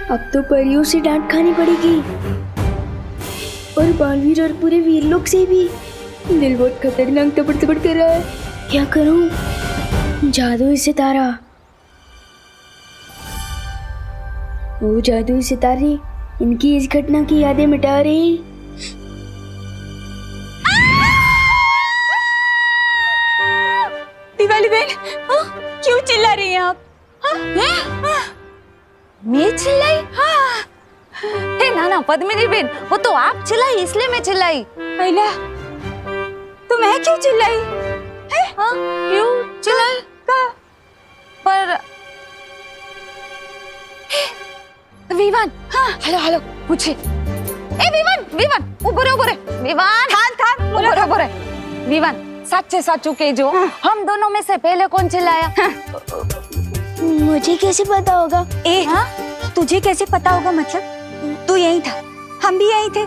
अब तो परियों से डांट खानी पड़ेगी, और बालवीर और पूरे वीरलोक से भी। दिल बहुत खतरनाक तपड़ तपड़ कर रहा है, क्या करूं? जादू सितारा, वो जादू सितारे इनकी इस घटना की यादें मिटा रही। दिवाली बहन, क्यों चिल्ला रही हैं आप? मैं चिल्लाई? हाँ। हे नाना पद्मिनी बेन, वो तो आप चिल्लाई इसलिए मैं चिल्लाई। पहला तो मैं क्यों चिल्लाई? हाँ, क्यों चिल्लाई? पर विवान, हाँ, हेलो हेलो पूछे। ए विवान, विवान, उबरे विवान, खान उबरे विवान, सच्चे साचू के जो हम दोनों में से पहले कौन चिल्लाया? मुझे कैसे पता होगा? हाँ? तुझे कैसे पता होगा मतलब? तू यही था, हम भी यही थे।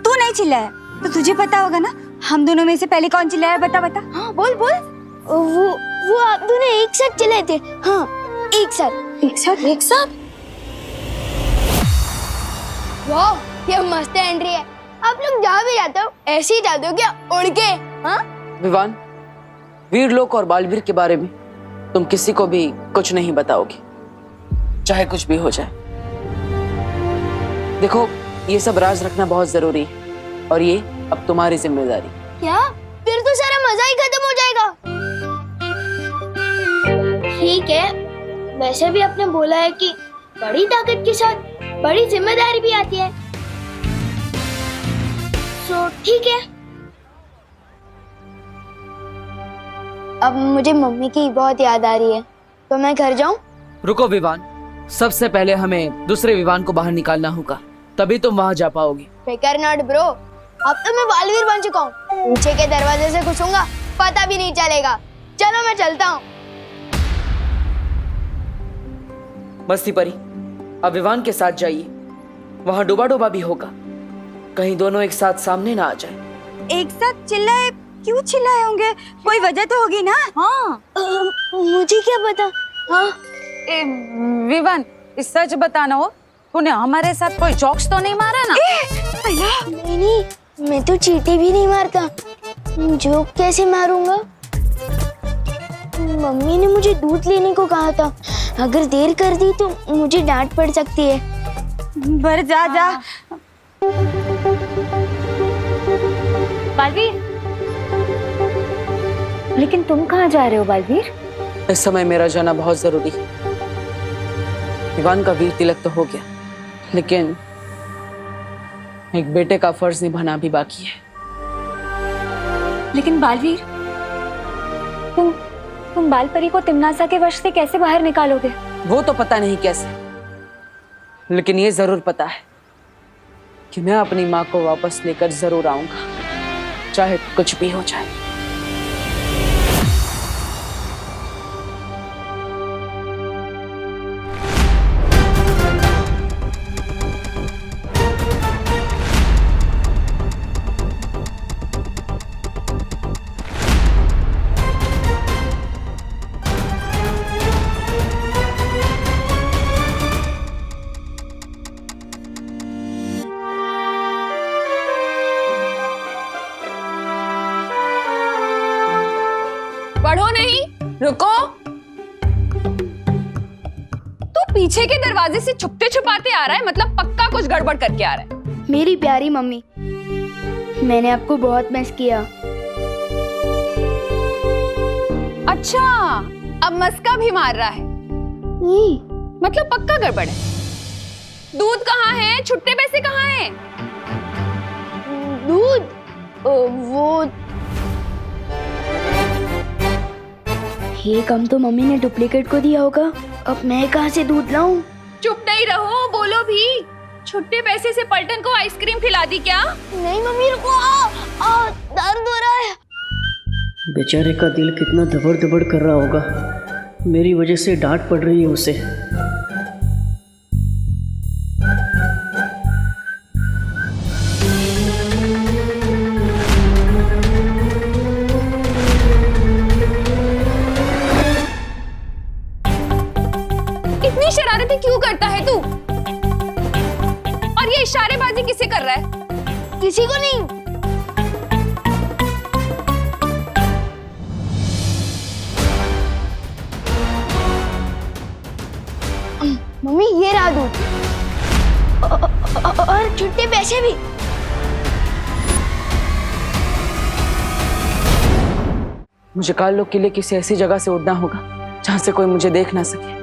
तू नहीं चिल्लाया तो तुझे पता होगा ना। हम दोनों में से पहले कौन चिल्लाया? बता। हाँ, बोल। वो आप दोनों एक साथ चिल्लाए थे। हाँ, एक साथ। वाह, ये मस्त एंट्री है। आप लोग जहाँ भी जाते हो ऐसे ही जाते हो क्या, उड़ के? हाँ? विवान, वीरलोक और बालवीर के बारे में तुम किसी को भी कुछ नहीं बताओगे, चाहे कुछ भी हो जाए। देखो, ये सब राज रखना बहुत जरूरी है, और ये अब तुम्हारी जिम्मेदारी। क्या? फिर तो सारा मजा ही खत्म हो जाएगा। ठीक है, वैसे भी आपने बोला है कि बड़ी ताकत के साथ बड़ी जिम्मेदारी भी आती है, तो ठीक है। अब मुझे मम्मी की बहुत याद आ रही है, तो मैं घर जाऊं? रुको विवान, सबसे पहले हमें दूसरे विवान को बाहर निकालना होगा, तभी तुम वहां जा पाओगे। फिकर नॉट ब्रो, अब तो मैं बालवीर बन चुका हूँ। पीछे के दरवाजे से घुसूंगा, पता भी नहीं चलेगा। चलो मैं चलता हूँ। मस्ती परी, अब विवान के साथ जाइए, वहां डूबा भी होगा, कहीं दोनों एक साथ सामने ना आ जाए। एक साथ चिल्लाए? क्यों चिल्लाए होंगे? कोई वजह तो होगी ना। हाँ, मुझे क्या पता। हाँ, विवान, सच बताना हो, तूने हमारे साथ कोई जोक्स तो नहीं मारा ना? नहीं, मैं तो चींटी भी नहीं मारता। जोक कैसे मारूंगा? मम्मी ने मुझे दूध लेने को कहा था, अगर देर कर दी तो मुझे डांट पड़ सकती है। बर जा। बालवीर, लेकिन तुम कहाँ जा रहे हो बालवीर? इस समय मेरा जाना बहुत जरूरी है। विवान का वीर तिलक तो हो गया, लेकिन एक बेटे का फर्ज निभाना भी बाकी है। लेकिन बालवीर, तुम बालपरी को तिमनासा के वश से कैसे बाहर निकालोगे? वो तो पता नहीं कैसे, लेकिन ये जरूर पता है कि मैं अपनी माँ को वापस लेकर जरूर आऊंगा, चाहे कुछ भी हो जाए। बढ़ो नहीं, रुको। तू पीछे के दरवाजे से छुपते छुपाते आ रहा है, मतलब पक्का कुछ गड़बड़ करके आ रहा है। मेरी प्यारी मम्मी, मैंने आपको बहुत मिस किया। अच्छा, अब मस्का भी मार रहा है। मतलब पक्का गड़बड़ है। दूध कहाँ है? छुट्टे पैसे कहाँ हैं? दूध? वो ये काम तो मम्मी ने डुप्लीकेट को दिया होगा। अब मैं कहाँ से दूध लाऊं? चुप नहीं रहो, बोलो भी। छुट्टे पैसे से पलटन को आइसक्रीम खिला दी क्या? नहीं मम्मी, रुको। दर्द हो रहा है। बेचारे का दिल कितना धबड़ धबड़ कर रहा होगा। मेरी वजह से डांट पड़ रही है उसे। इतनी शरारतें क्यों करता है तू? और ये इशारेबाजी किसे कर रहा है? किसी को नहीं। मम्मी, ये रहा दूध और छुट्टे पैसे भी। मुझे काल के लिए किसी ऐसी जगह से उड़ना होगा जहां से कोई मुझे देख ना सके।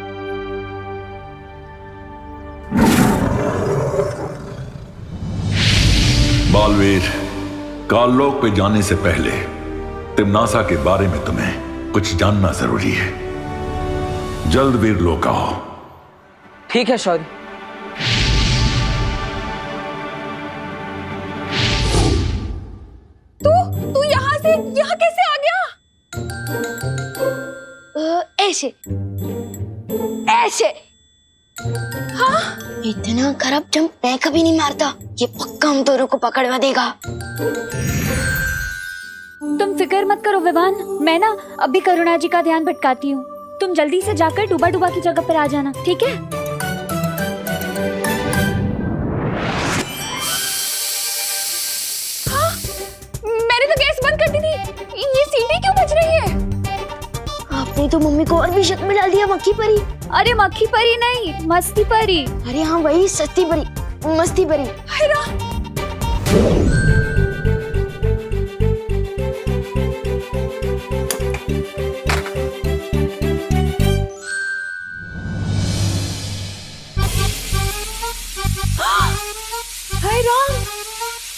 बालवीर, काललोक पे जाने से पहले तिमनासा के बारे में तुम्हें कुछ जानना जरूरी है। जल्द वीरलोक आओ। ठीक है शौर्य। तू यहाँ कैसे आ गया? ऐसे ऐसे। हाँ? इतना खराब जंप मैं कभी नहीं मारता। ये पक्का हम दोनों को पकड़वा देगा। तुम फिक्र मत करो विवान, मैं ना अभी करुणा जी का ध्यान भटकाती हूँ। तुम जल्दी से जाकर डूबा डूबा की जगह पर आ जाना, ठीक है? हाँ? मैंने तो गैस बंद कर दी थी। ये सीटी क्यों बज रही है? आपने तो मम्मी को और भी शक में डाल दिया। मक्खी परी? अरे मक्खी परी नहीं, मस्ती परी। अरे हाँ, वही सस्ती परी, मस्ती परी। हाय राम,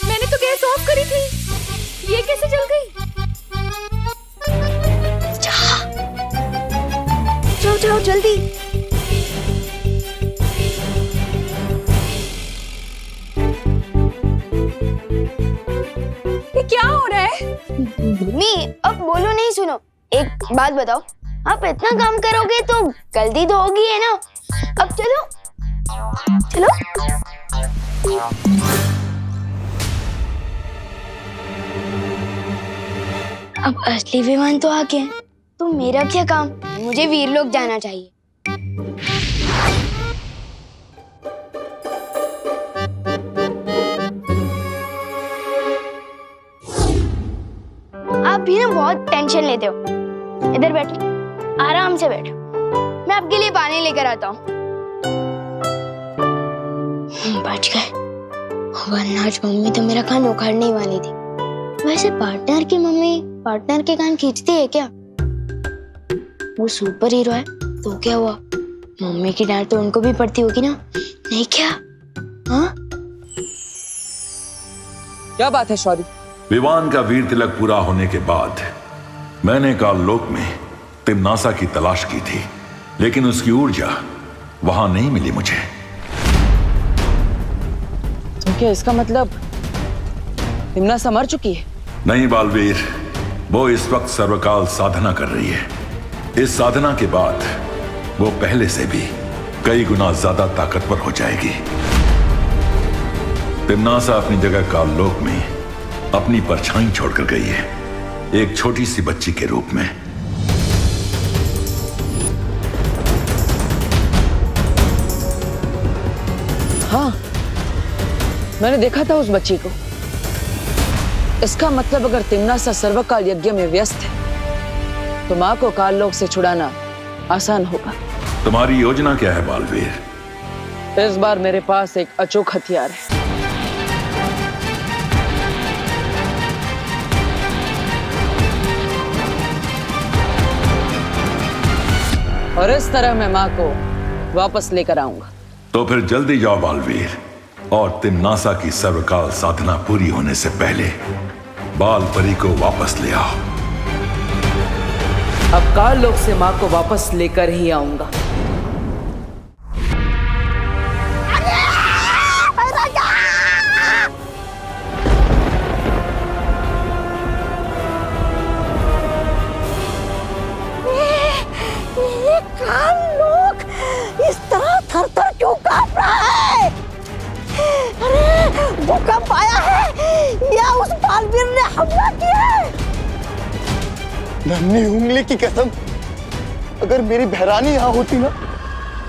मैंने तो गैस ऑफ करी थी, ये कैसे जल गई? जाओ जाओ जल्दी। ये क्या हो रहा है? मम्मी, अब बोलो नहीं, सुनो। एक बात बताओ, आप इतना काम करोगे तो गलती तो होगी है ना? अब चलो चलो। अब असली विमान तो आ गए, तो मेरा क्या काम? मुझे वीरलोक जाना चाहिए। आप भी ना बहुत टेंशन लेते हो। इधर बैठो, आराम से बैठो। मैं आपके लिए पानी लेकर आता हूँ। बच गए, वरना आज मम्मी तो मेरा कान उखाड़ने ही वाली थी। वैसे पार्टनर की मम्मी पार्टनर के कान खींचती है क्या? वो सुपर हीरो है तो क्या हुआ, मम्मी की डांट तो उनको भी पड़ती होगी ना, नहीं क्या? हाँ? क्या बात है शौर्य? विवान का वीर तिलक पूरा होने के बाद मैंने काललोक में तिम्नासा की तलाश की थी, लेकिन उसकी ऊर्जा वहां नहीं मिली मुझे। तो क्या इसका मतलब तिम्नासा मर चुकी है? नहीं बालवीर, वो इस वक्त सर्वकाल साधना कर रही है। इस साधना के बाद वो पहले से भी कई गुना ज्यादा ताकतवर हो जाएगी। तिम्नासा अपनी जगह काललोक में अपनी परछाई छोड़कर गई है, एक छोटी सी बच्ची के रूप में। हाँ, मैंने देखा था उस बच्ची को। इसका मतलब अगर तिम्नासा सर्वकाल यज्ञ में व्यस्त है तो मां को काललोक से छुड़ाना आसान होगा। तुम्हारी योजना क्या है बालवीर? इस बार मेरे पास एक अचूक हथियार है। और इस तरह मैं मां को वापस लेकर आऊंगा। तो फिर जल्दी जाओ बालवीर, और तिम्नासा की सर्वकाल साधना पूरी होने से पहले बाल परी को वापस ले आओ। अब काललोक से मां को वापस लेकर ही आऊंगा। काललोक इस तरह थर-थर क्यों कांप रहा है? अरे भूकंप आया है या उस बालवीर ने हमला किया है? नन्ही उंगली की कसम, अगर मेरी बहरानी यहाँ होती ना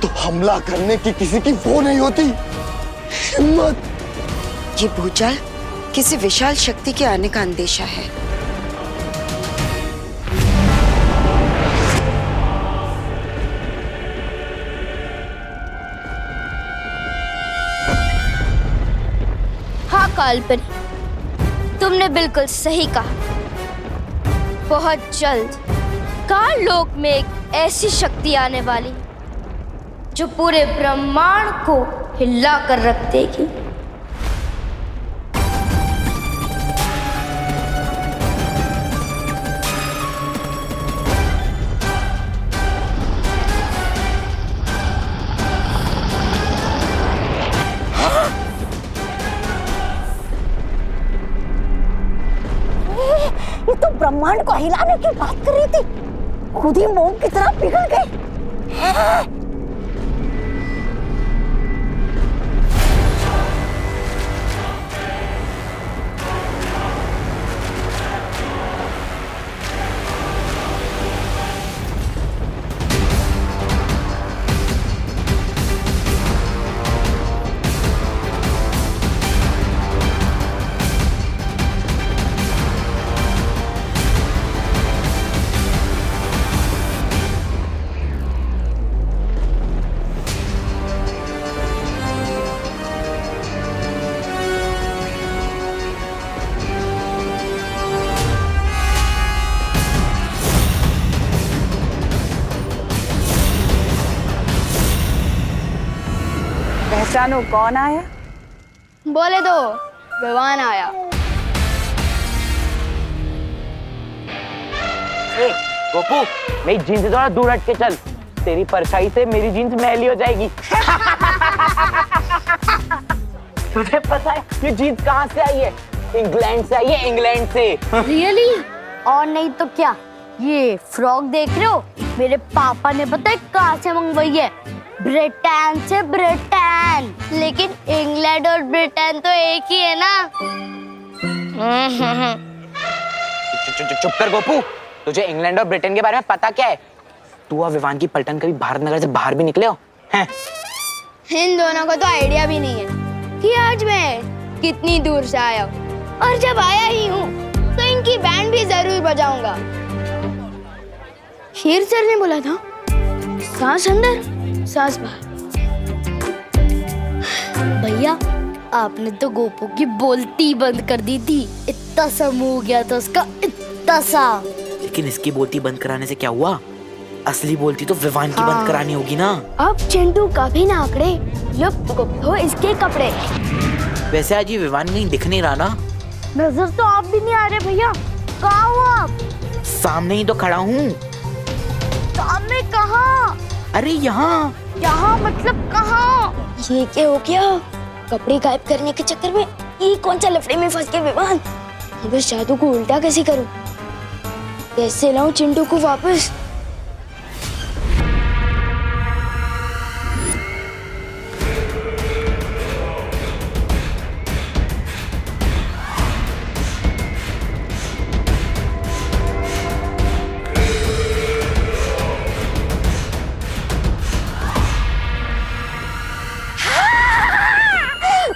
तो हमला करने की किसी की वो नहीं होती हिम्मत। ये भूचाल किसी विशाल शक्ति के आने का अंदेशा है। हाँ कालपरी, तुमने बिल्कुल सही कहा। बहुत जल्द काललोक में एक ऐसी शक्ति आने वाली जो पूरे ब्रह्मांड को हिला कर रख देगी। ये तो ब्रह्मांड को हिलाने की बात कर रही थी, खुद ही मोम की तरह पिघल गई। पहचानो कौन आया? बोले दो, विवान आया। गोपू, मेरी जीन्स से थोड़ा दूर हट के चल, तेरी परछाई से मेरी जीन्स मैली हो जाएगी। तुझे पता है ये जीन्स कहाँ से आई है? इंग्लैंड से आई है, इंग्लैंड से। रियली? और नहीं तो क्या, ये फ्रॉक देख रहे हो, मेरे पापा ने पता है कहाँ से मंगवाई है? ब्रिटेन से। ब्रिटेन, लेकिन इंग्लैंड और ब्रिटेन तो एक ही है ना। चुप कर गोपू, तुझे इंग्लैंड और ब्रिटेन के बारे में पता क्या है? तू और विवान की पलटन कभी भारत नगर से बाहर भी निकले हो? हैं? इन दोनों को तो आइडिया भी नहीं है कि आज मैं कितनी दूर से आया हूँ, और जब आया ही हूँ तो इनकी बैंड भी जरूर बजाऊंगा। शेर सर ने बोला था, सांस अंदर सांस बाहर। भैया, आपने तो गोपू की बोलती बंद कर दी थी, इतना सा मुंह हो गया था उसका, इतना सा। लेकिन इसकी बोलती बंद कराने से क्या हुआ? असली बोलती तो विवान की बंद करानी होगी ना। अब चिंटू कभी ना आकड़े, लुप्त गुप्त हो इसके कपड़े। वैसे आज ये विवान कहीं दिख नहीं रहा ना। नजर तो आप भी नहीं आ रहे भैया, कहाँ हो आप? सामने ही तो खड़ा हूँ। सामने कहाँ? अरे यहाँ। यहाँ मतलब कहाँ? ये क्या हो गया? कपड़े गायब करने के चक्कर में ये कौन सा लफड़े में फंस गए विवान? अब इस जादू को उल्टा कैसे करूं? कैसे लाऊं चिंटू को वापस?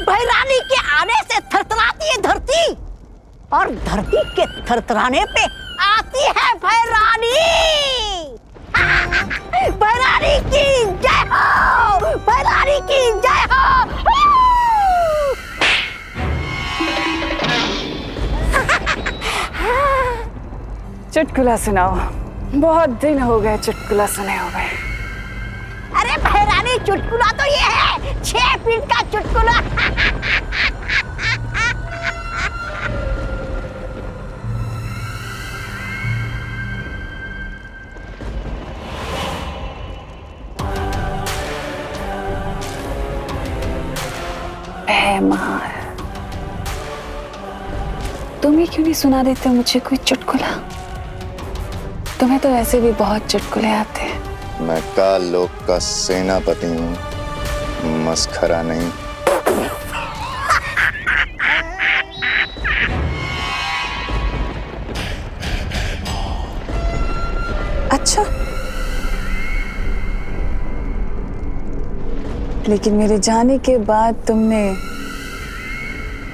भैरानी के आने से थरथराती है धरती, और धरती के थरथराने पे आती है भैरानी। भैरानी की जय हो, भैरानी की जय हो। चुटकुला सुनाओ, बहुत दिन हो गए चुटकुला सुने हुए। अरे भैरानी, चुटकुला तो ये है 6 फीट का चुटकुला। मार, तुम्हें क्यों नहीं सुना देते मुझे कोई चुटकुला? तुम्हें तो ऐसे भी बहुत चुटकुले आते हैं। मैं काल लोक का सेनापति हूँ, मस्खरा नहीं। अच्छा, लेकिन मेरे जाने के बाद तुमने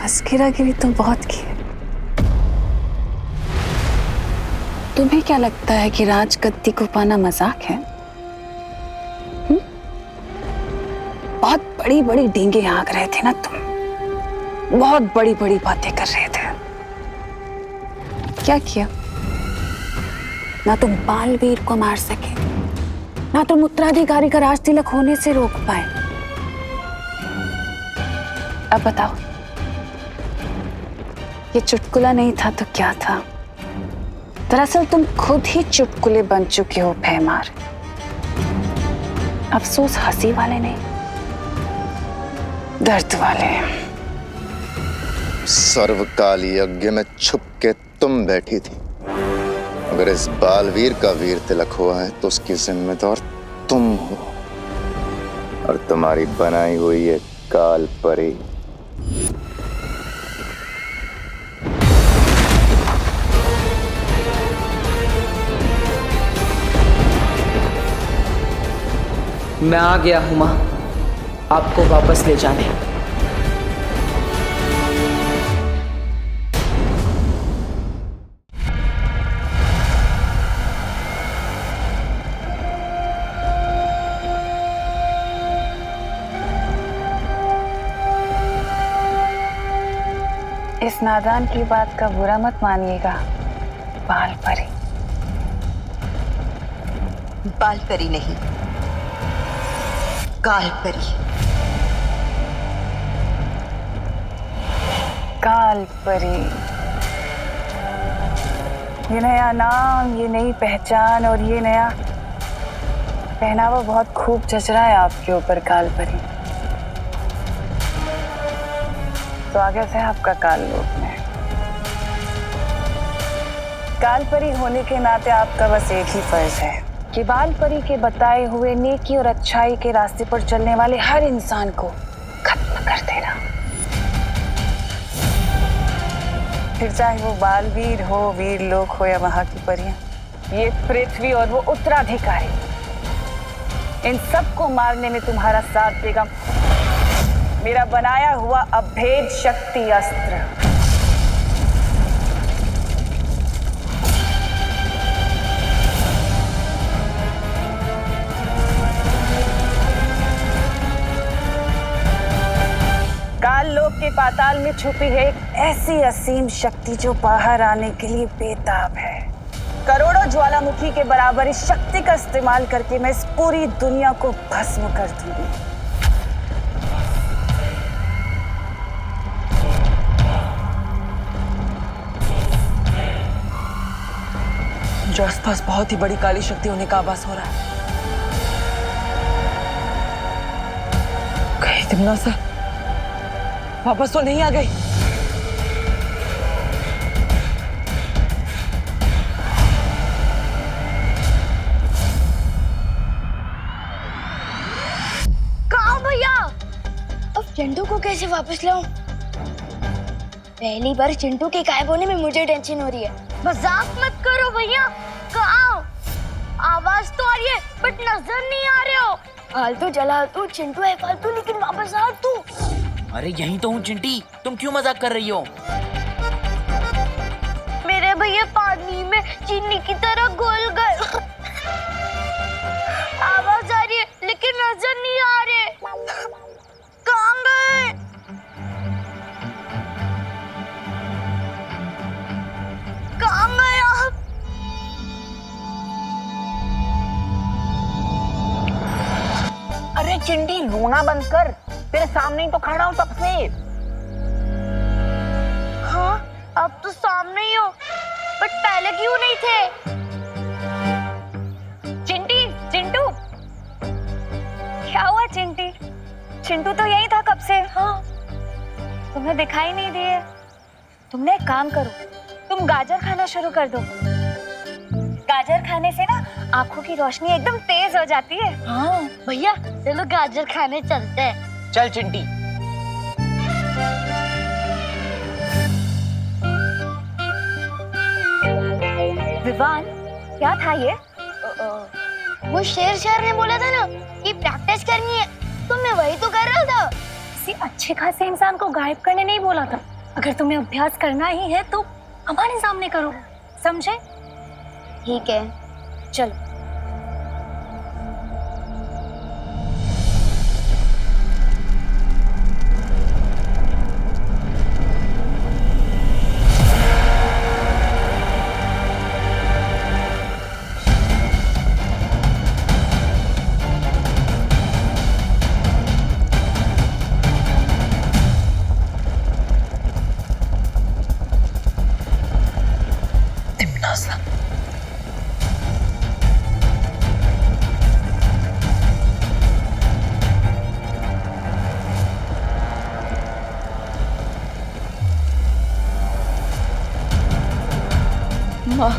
मस्खरागिरी तो बहुत की। तुम्हें क्या लगता है कि राजगद्दी को पाना मजाक है? बहुत बड़ी बड़ी डींगे हाँक रहे थे ना तुम, बहुत बड़ी बड़ी बातें कर रहे थे। क्या किया? ना तुम बालवीर को मार सके, ना तुम उत्तराधिकारी का राज तिलक होने से रोक पाए। अब बताओ, ये चुटकुला नहीं था तो क्या था? दरअसल तुम खुद ही चुटकुले बन चुके हो भैमार। अफसोस हंसी वाले नहीं, दर्द वाले। सर्वकाल यज्ञ में छुप के तुम बैठी थी। अगर इस बालवीर का वीर तिलक हुआ है तो उसकी जिम्मेदार तुम हो, और तुम्हारी बनाई हुई ये काल परी। मैं आ गया हूं मां, आपको वापस ले जाने। इस नादान की बात का बुरा मत मानिएगा बाल परी। बाल परी नहीं, काल परी। काल परी, ये नया नाम, ये नई पहचान और ये नया पहनावा बहुत खूब जच रहा है आपके ऊपर काल परी। स्वागत है आपका काल लोक में। काल परी होने के नाते आपका बस एक ही फर्ज है कि बाल परी के बताए हुए नेकी और अच्छाई के रास्ते पर चलने वाले हर इंसान को खत्म कर देना। फिर चाहे वो बालवीर हो, वीर लोक हो या वहां की परियां, ये पृथ्वी और वो उत्तराधिकारी, इन सबको मारने में तुम्हारा साथ देगा मेरा बनाया हुआ अभेद शक्ति अस्त्र। काल लोक के पाताल में छुपी है एक ऐसी असीम शक्ति जो बाहर आने के लिए बेताब है। करोड़ों ज्वालामुखी के बराबर इस शक्ति का इस्तेमाल करके मैं इस पूरी दुनिया को भस्म कर दूंगी। जो आसपास बहुत ही बड़ी काली शक्ति होने का आभास हो रहा है। कहीं तिमना सा वापस तो नहीं आ गई? कहाँ भैया? अब चिंटू को कैसे वापस लाऊं? पहली बार चिंटू के गायब होने में मुझे टेंशन हो रही है। मजाक मत करो भैया। कहाँ? आवाज तो आ रही है बट नजर नहीं आ रहे हो। फालतू चला तू, चिंटू है फालतू, लेकिन वापस आ तू। अरे यहीं तो हूँ चिंटी, तुम क्यों मजाक कर रही हो? मेरे भैया पानी में चीनी की तरह घुल गए। आवाज आ रही है लेकिन नजर नहीं आ रहे। कहाँ गए? कहाँ गए आप? अरे चिंटी, रोना बंद कर, तेरे सामने ही तो खड़ा हूं तब से। हाँ, अब तो सामने ही हो, बट पहले क्यों नहीं थे? चिंटी, चिंटू, क्या हुआ चिंटी? चिंटू तो यही था कब से। हाँ, तुम्हें दिखाई नहीं दिए। तुमने एक काम करो, तुम गाजर खाना शुरू कर दो। गाजर खाने से ना आंखों की रोशनी एकदम तेज हो जाती है। हाँ भैया, चलो गाजर खाने चलते हैं। चल चिंटी। विवान, क्या था ये? वो शेर ने बोला था ना कि प्रैक्टिस करनी है, तो मैं वही तो कर रहा था। किसी अच्छे खासे इंसान को गायब करने नहीं बोला था। अगर तुम्हें अभ्यास करना ही है तो हमारे सामने करो, समझे? ठीक है, चलो। माँ,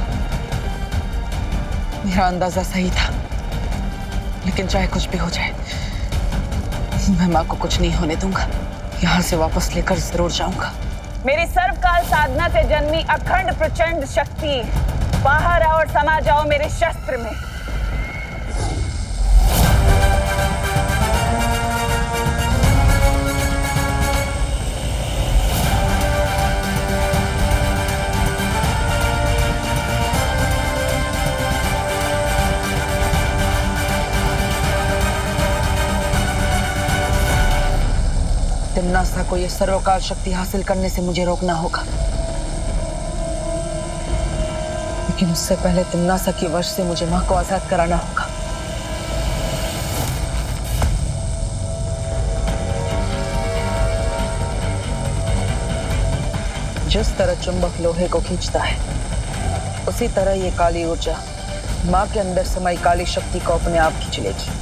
मेरा अंदाजा सही था, लेकिन चाहे कुछ भी हो जाए, मैं माँ को कुछ नहीं होने दूंगा। यहाँ से वापस लेकर जरूर जाऊंगा। मेरी सर्वकाल साधना से जन्मी अखंड प्रचंड शक्ति, बाहर आओ और समा जाओ मेरे शस्त्र में। तिम्नासा को ये सर्वकाल शक्ति हासिल करने से मुझे रोकना होगा, लेकिन उससे पहले तिम्नासा की वश से मुझे माँ को आजाद कराना होगा। जिस तरह चुंबक लोहे को खींचता है, उसी तरह ये काली ऊर्जा माँ के अंदर समाई काली शक्ति को अपने आप खींच लेगी।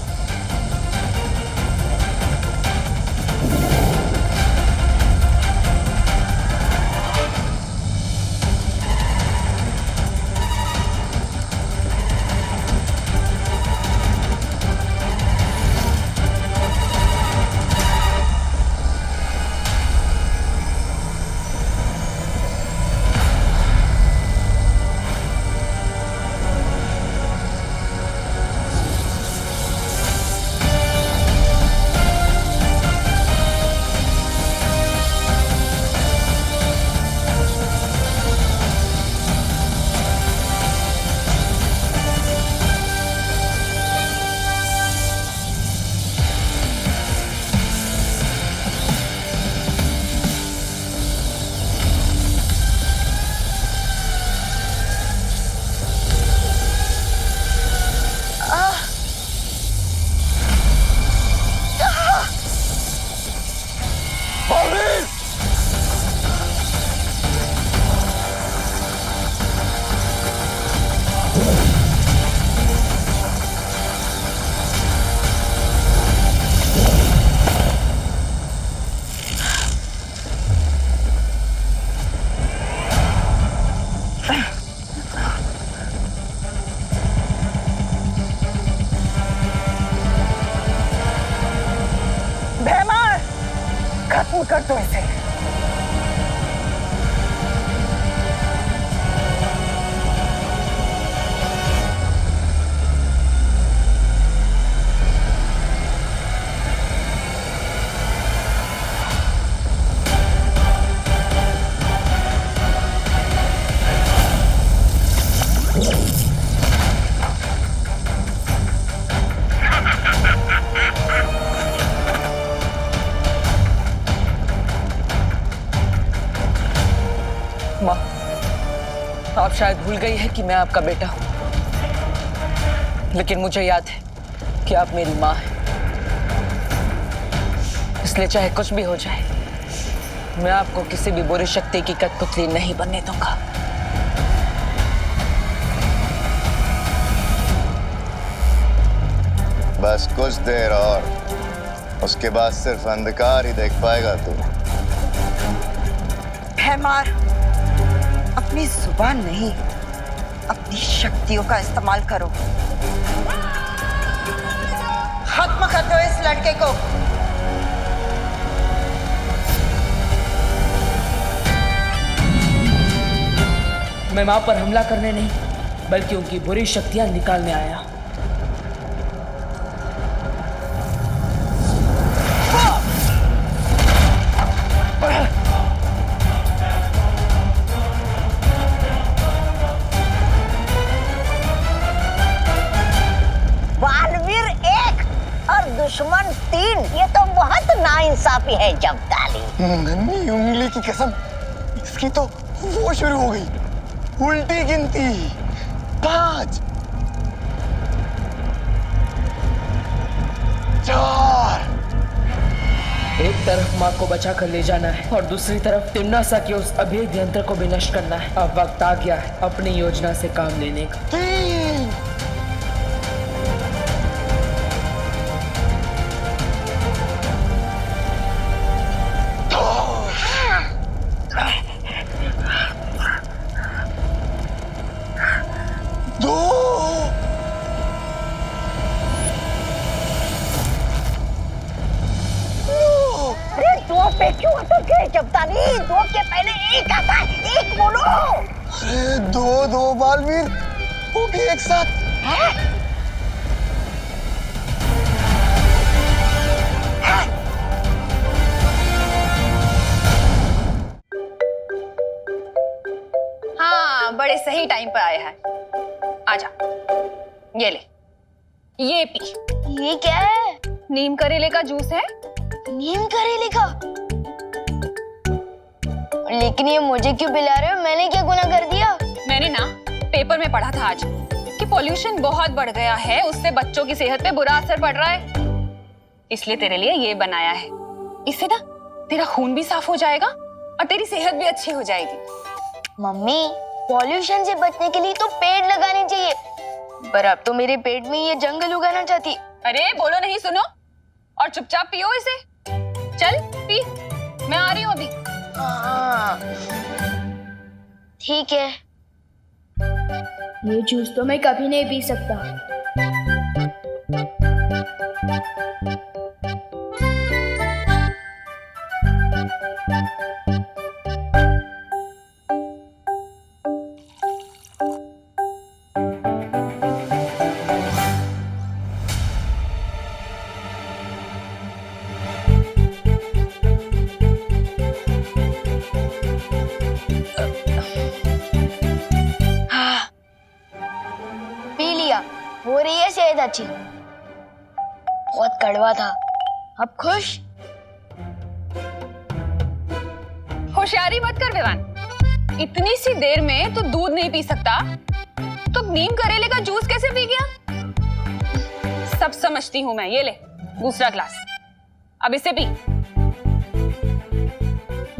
दो इसे। माँ, आप शायद भूल गई है कि मैं आपका बेटा हूं, लेकिन मुझे याद है कि आप मेरी माँ हैं। इसलिए चाहे कुछ भी हो जाए, मैं आपको किसी भी बुरी शक्ति की कठपुतली नहीं बनने दूंगा। बस कुछ देर और, उसके बाद सिर्फ अंधकार ही देख पाएगा तू। भैमार, अपनी जुबान नहीं, अपनी शक्तियों का इस्तेमाल करो। खत्म कर दो इस लड़के को। मैं माँ पर हमला करने नहीं, बल्कि उनकी बुरी शक्तियां निकालने आया। बालवीर 1 और दुश्मन 3, ये तो बहुत नाइंसाफी है जब्दाली। नन्ही उंगली की कसम, इसकी तो वो शुरू हो गई उल्टी गिनती। 5 4। एक तरफ माँ को बचा कर ले जाना है और दूसरी तरफ तिम्नासा के उस अभेद्य यंत्र को भी नष्ट करना है। अब वक्त आ गया है अपनी योजना से काम लेने का। 3 2। अरे 2 पे क्यों अटक गए जब्दाली? 2 के पहले 1 आता है, 1 बोलो। अरे 2 बालवीर, वो भी एक साथ। हाँ, बड़े सही टाइम पर आया है। आजा, ये ले, ये पी। ये क्या है? नीम करेले का जूस है। नीम करेले का? लेकिन ये मुझे क्यों पिला रहे हो? मैंने क्या गुनाह कर दिया? मैंने ना पेपर में पढ़ा था आज कि पोल्यूशन बहुत बढ़ गया है, उससे बच्चों की सेहत पे बुरा असर पड़ रहा है। इसलिए तेरे लिए ये बनाया है। इससे ना तेरा खून भी साफ हो जाएगा और तेरी सेहत भी अच्छी हो जाएगी। मम्मी, पॉल्यूशन से बचने के लिए तो पेड़ लगाने चाहिए, पर अब तो मेरे पेट में ये जंगल उगाना चाहती। अरे बोलो नहीं, सुनो और चुपचाप पियो इसे। चल पी, मैं आ रही हूँ अभी। ठीक है। ये जूस तो मैं कभी नहीं पी सकता। हो रही है सेहत अच्छी। बहुत कड़वा था, अब खुश? होशियारी मत कर विवान। इतनी सी देर में तो दूध नहीं पी सकता, तो नीम करेले का जूस कैसे पी गया? सब समझती हूं मैं। ये ले दूसरा ग्लास, अब इसे पी।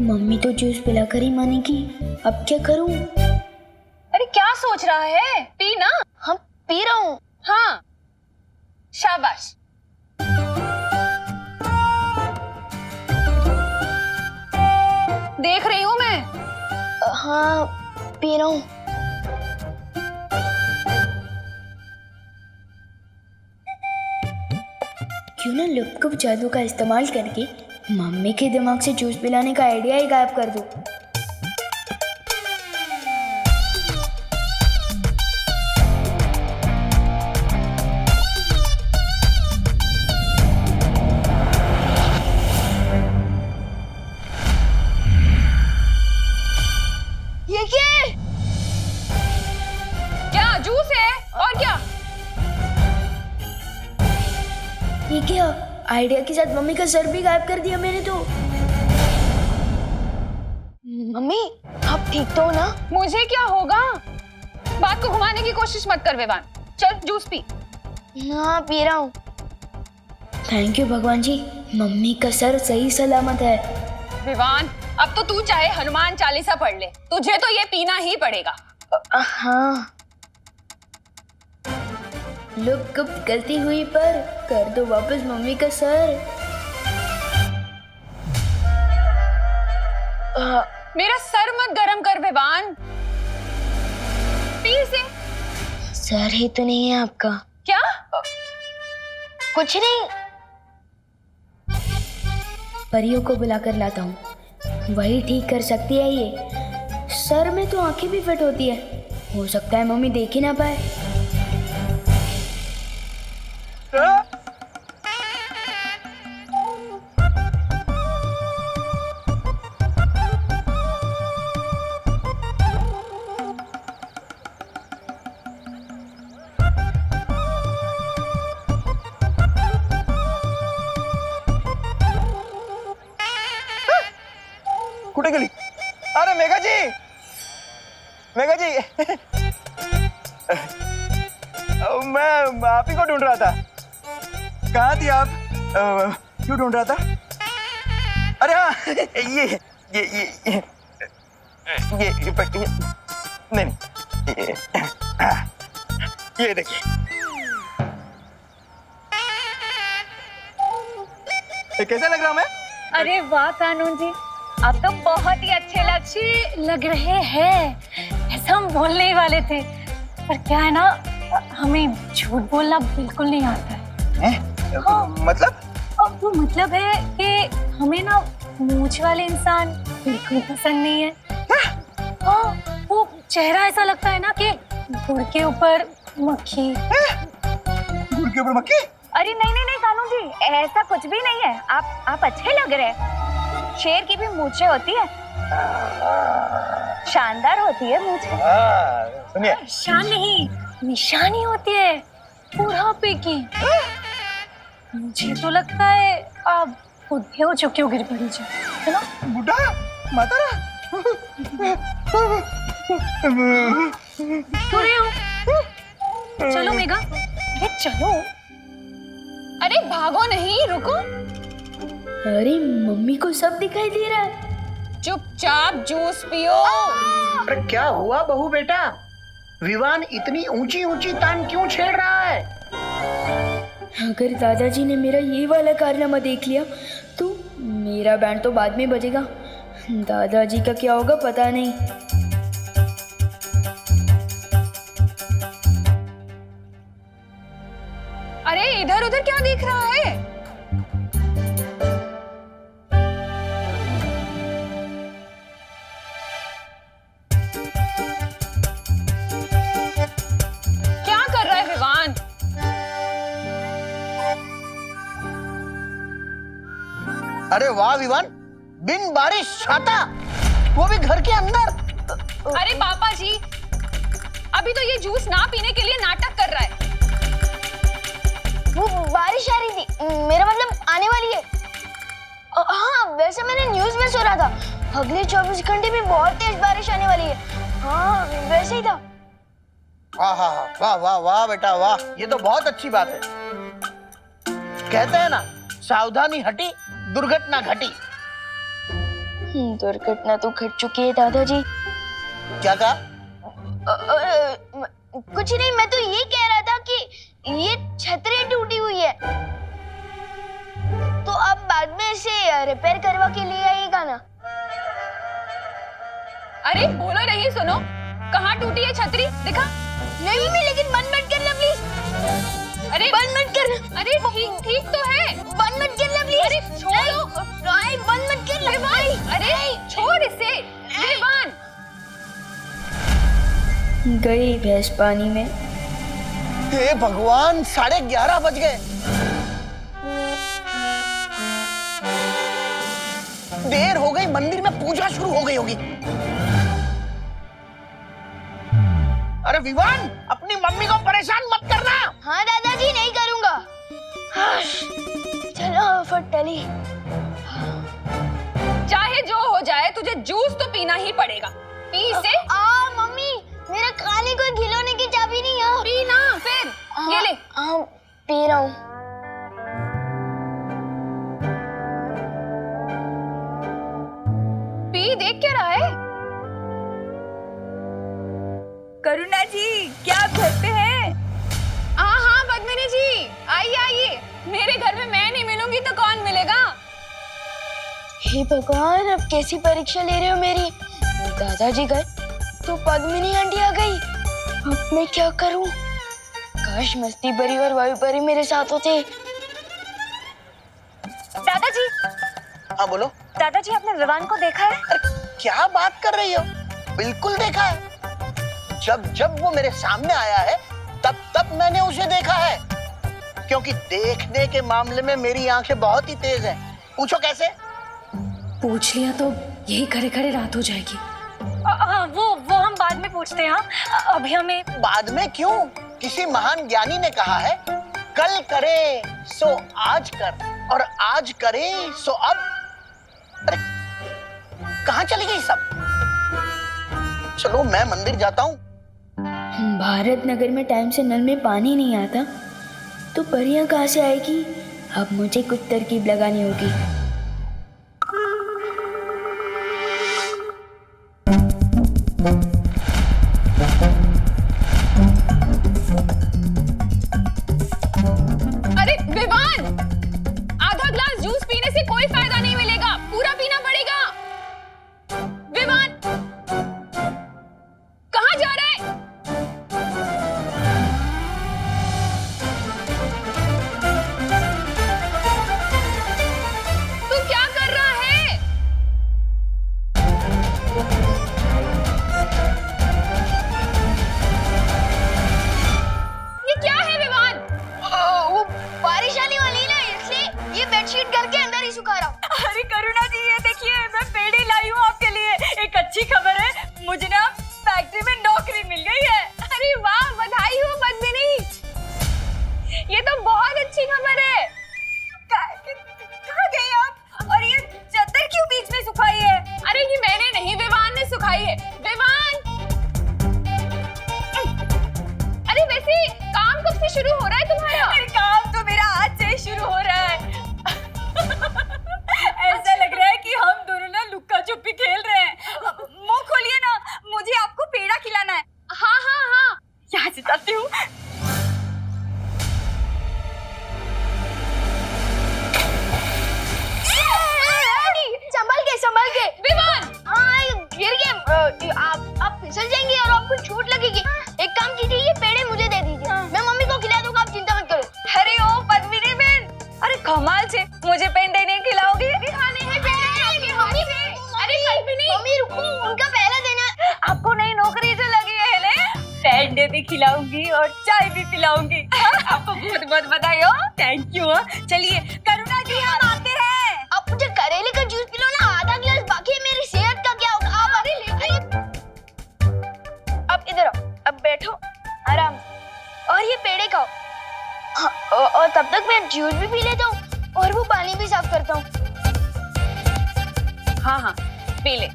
मम्मी तो जूस पिलाकर ही मानेगी, अब क्या करूं? अरे क्या सोच रहा है, पी ना। हम पी रहा हूं। हाँ, शाबाश। देख रही हूं मैं। हाँ, पी रहा हूं। क्यों ना लुप्त जादू का इस्तेमाल करके मम्मी के दिमाग से जूस पिलाने का आइडिया ही गायब कर दूं। ये क्या जूस है और क्या? ये क्या? आइडिया के साथ मम्मी का सर भी गायब कर दिया मैंने तो। मम्मी आप ठीक तो हो ना? मुझे क्या होगा? बात को घुमाने की कोशिश मत कर विवान, चल जूस पी। हाँ पी रहा हूँ। थैंक यू भगवान जी, मम्मी का सर सही सलामत है। विवान अब तो तू चाहे हनुमान चालीसा पढ़ ले, तुझे तो ये पीना ही पड़ेगा। हाँ लोग गुप्त गलती हुई पर कर दो वापस मम्मी का सर। मेरा सर मत गरम कर विवान, पी से। सर ही तो नहीं है आपका। क्या? कुछ नहीं, परियों को बुलाकर लाता हूँ, वही ठीक कर सकती है ये। सर में तो आंखें भी फिट होती है, हो सकता है मम्मी देख ही ना पाए। कुठे गेली? अरे मेघा जी, मेघा जी मैं आप ही को ढूंढ रहा था। कहाँ थी आप? क्यों ढूंढ रहा था? अरे हाँ ये नहीं ये देखिए। कैसा लग रहा मैं? अरे वाह कानून जी, आप तो बहुत ही अच्छे लग रहे हैं। ऐसा हम बोलने ही वाले थे, पर क्या है ना, हमें झूठ बोलना बिल्कुल नहीं आता है। हाँ। मतलब? वो मतलब है कि हमें ना मूंछ वाले इंसान बिल्कुल पसंद नहीं है। हाँ, वो चेहरा ऐसा लगता है ना कि गुड़ के ऊपर मक्खी। गुड़ के ऊपर मक्खी? अरे नहीं नहीं नहीं कानू जी, ऐसा कुछ भी नहीं है। आप अच्छे लग रहे हैं। शेर की भी मूछें होती है, शानदार होती है मूछें। सुनिए, शान नहीं, निशानी होती है बुढ़ापे की। मुझे तो लगता है आप बुढ़े हो चुके हो, गिर पड़ी जी, है ना? बुढ़ा मातारा बुरे हो। चलो मेघा, अरे चलो। अरे भागो नहीं, रुको। अरे मम्मी को सब दिखाई दे रहा है। चुपचाप जूस पियो। अरे क्या हुआ बहू बेटा? विवान इतनी ऊंची ऊंची तान क्यों छेड़ रहा है? अगर दादाजी ने मेरा ये वाला कारनामा देख लिया तो मेरा बैंड तो बाद में बजेगा। दादाजी का क्या होगा पता नहीं। अरे इधर उधर क्या देख रहा है? क्या कर रहा है विवान? अरे वाह विवान, बिन बारिश छाता, वो भी घर के अंदर। अरे पापा जी, अभी तो ये जूस ना पीने के लिए नाटक कर रहा है। वो बारिश आ रही थी, मेरा मतलब आने वाली है। हाँ वैसे मैंने न्यूज़ में सुना था अगले 24 घंटे में बहुत तेज बारिश आने वाली है। हाँ वैसे ही था। वाह वाह वाह बेटा वाह, ये तो बहुत अच्छी बात है। कहते हैं ना, सावधानी हटी दुर्घटना घटी। दुर्घटना तो घट चुकी है दादाजी। क्या कहा? कुछ नहीं, मैं तो ये कह रहा था कि ये छतरी टूटी हुई है तो अब बाद में इसे रिपेयर करवा के लिए आइएगा ना। अरे बोलो नहीं, सुनो, कहाँ टूटी है छतरी? दिखा। नहीं मैं, लेकिन बंद मत करना प्लीज। अरे बंद मत करना। अरे ठीक तो है, बंद मत करना प्लीज। अरे छोड़ो। भाई बंद मत कर विवान, अरे छोड़ इसे। विवान, गई भैंस पानी में। हे भगवान, 11:30 बज गए। देर हो गई, मंदिर में पूजा शुरू हो गई होगी। अरे विवान, अपनी मम्मी को परेशान मत करना। हाँ दादाजी, नहीं करूंगा। चलो फटली। चाहे जो हो जाए तुझे जूस तो पीना ही पड़ेगा। पी इसे। मम्मी, मेरा खाने को खिलौने की चाबी नहीं है। पी ना फिर। ये ले। पी रहा हूँ। पी, देख क्या रहा है? करुणा जी, क्या आप घर पे हैं? हाँ पद्मिनी जी, आइए आइए। मेरे घर में मैं नहीं मिलूंगी तो कौन मिलेगा? हे भगवान, अब कैसी परीक्षा ले रहे हो मेरी? दादाजी गए तो पद्मिनी आंटी आ गई। अब मैं क्या करूं? काश मस्ती परी और वायु परी मेरे साथ होते। दादाजी। हाँ बोलो। दादाजी, आपने विवान को देखा है? अरे क्या बात कर रही हो? बिल्कुल देखा है। जब वो मेरे सामने आया है तब मैंने उसे देखा है। क्योंकि देखने के मामले में मेरी आंखें बहुत ही तेज हैं। पूछो कैसे? पूछ लिया तो यही खड़े खड़े रात हो जाएगी। वो हम बाद में पूछते हैं। अभी हमें। बाद में क्यों? किसी महान ज्ञानी ने कहा है, कल करे सो आज कर और आज करे सो अब। अरे कहाँ चली गई सब? चलो मैं मंदिर जाता हूँ। भारत नगर में टाइम से नल में पानी नहीं आता तो परियां कहाँ से आएगी? अब मुझे कुछ तरकीब लगानी होगी। अरे विवान, आधा ग्लास जूस पीने से कोई फायदा नहीं मिलेगा, पूरा पीना पड़ेगा। विवान, कहाँ जा रहा है? तू क्या कर रहा है? ये क्या है विवान? वो बारिश आने वाली है ना, इसलिए ये बेडशीट घर के अंदर ही सुखा रहा हूँ। अरे करुणा जी, ये देखिए, मैं पेड़ी लाई हूँ आपके लिए। एक अच्छी खबर है, मुझे ना फैक्ट्री में नौकरी मिल गई है। अरे वाह, बधाई हो पद्मिनी। ये तो बहुत अच्छी खबर है। कहाँ गई आप? और ये चादर क्यों बीच में सुखाई है? अरे ये मैंने नहीं, विवान ने सुखाई है। विवान, अरे वैसे काम कब से शुरू हो रहा है तुम्हारा? अरे काम तो मेरा आज से ही शुरू हो रहा है। ऐसा लग रहा है कि हम दोनों ना लुक्का छुपी खेल रहे हैं। मुंह खोलिए ना, मुझे आपको पेड़ा खिलाना है। हाँ। यहाँ से जाती हूँ। संभल के। विवान, गिर गए। आप फिसल जाएंगे और आपको चोट लगेगी। एक काम कीजिए, ये पेड़े मुझे दे दीजिए। मैं मम्मी को खिला दूंगा, आप चिंता मत करो। अरे ओ पद्मिनी बहन, अरे कमाल से मुझे पेंडे नहीं खिलाओगे? खाने हैं पेड़े आपके हाथ से। अरे पद्मिनी, मम्मी रुको, उनका पहला देना। आपको नई नौकरी जो लगी है ना, पेंडे भी खिलाऊंगी और चाय भी पिलाऊंगी। आपको बहुत बहुत बधाई हो। Thank you. चलिए करुणा जी, हम आते हैं। आप मुझे करेले का जूस पिलो ना, आधा गिलास बाकी है। मेरी सेहत का क्या होगा? आप अरे अब इधर आओ, अब बैठो आराम और ये पेड़े खाओ। और तब तक मैं जूस भी पी लेता हूँ और वो पानी भी साफ करता हूँ। हाँ, पी ले।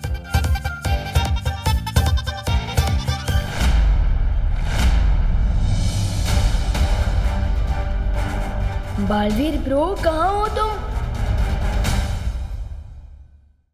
बालवीर ब्रो, कहाँ हो तुम?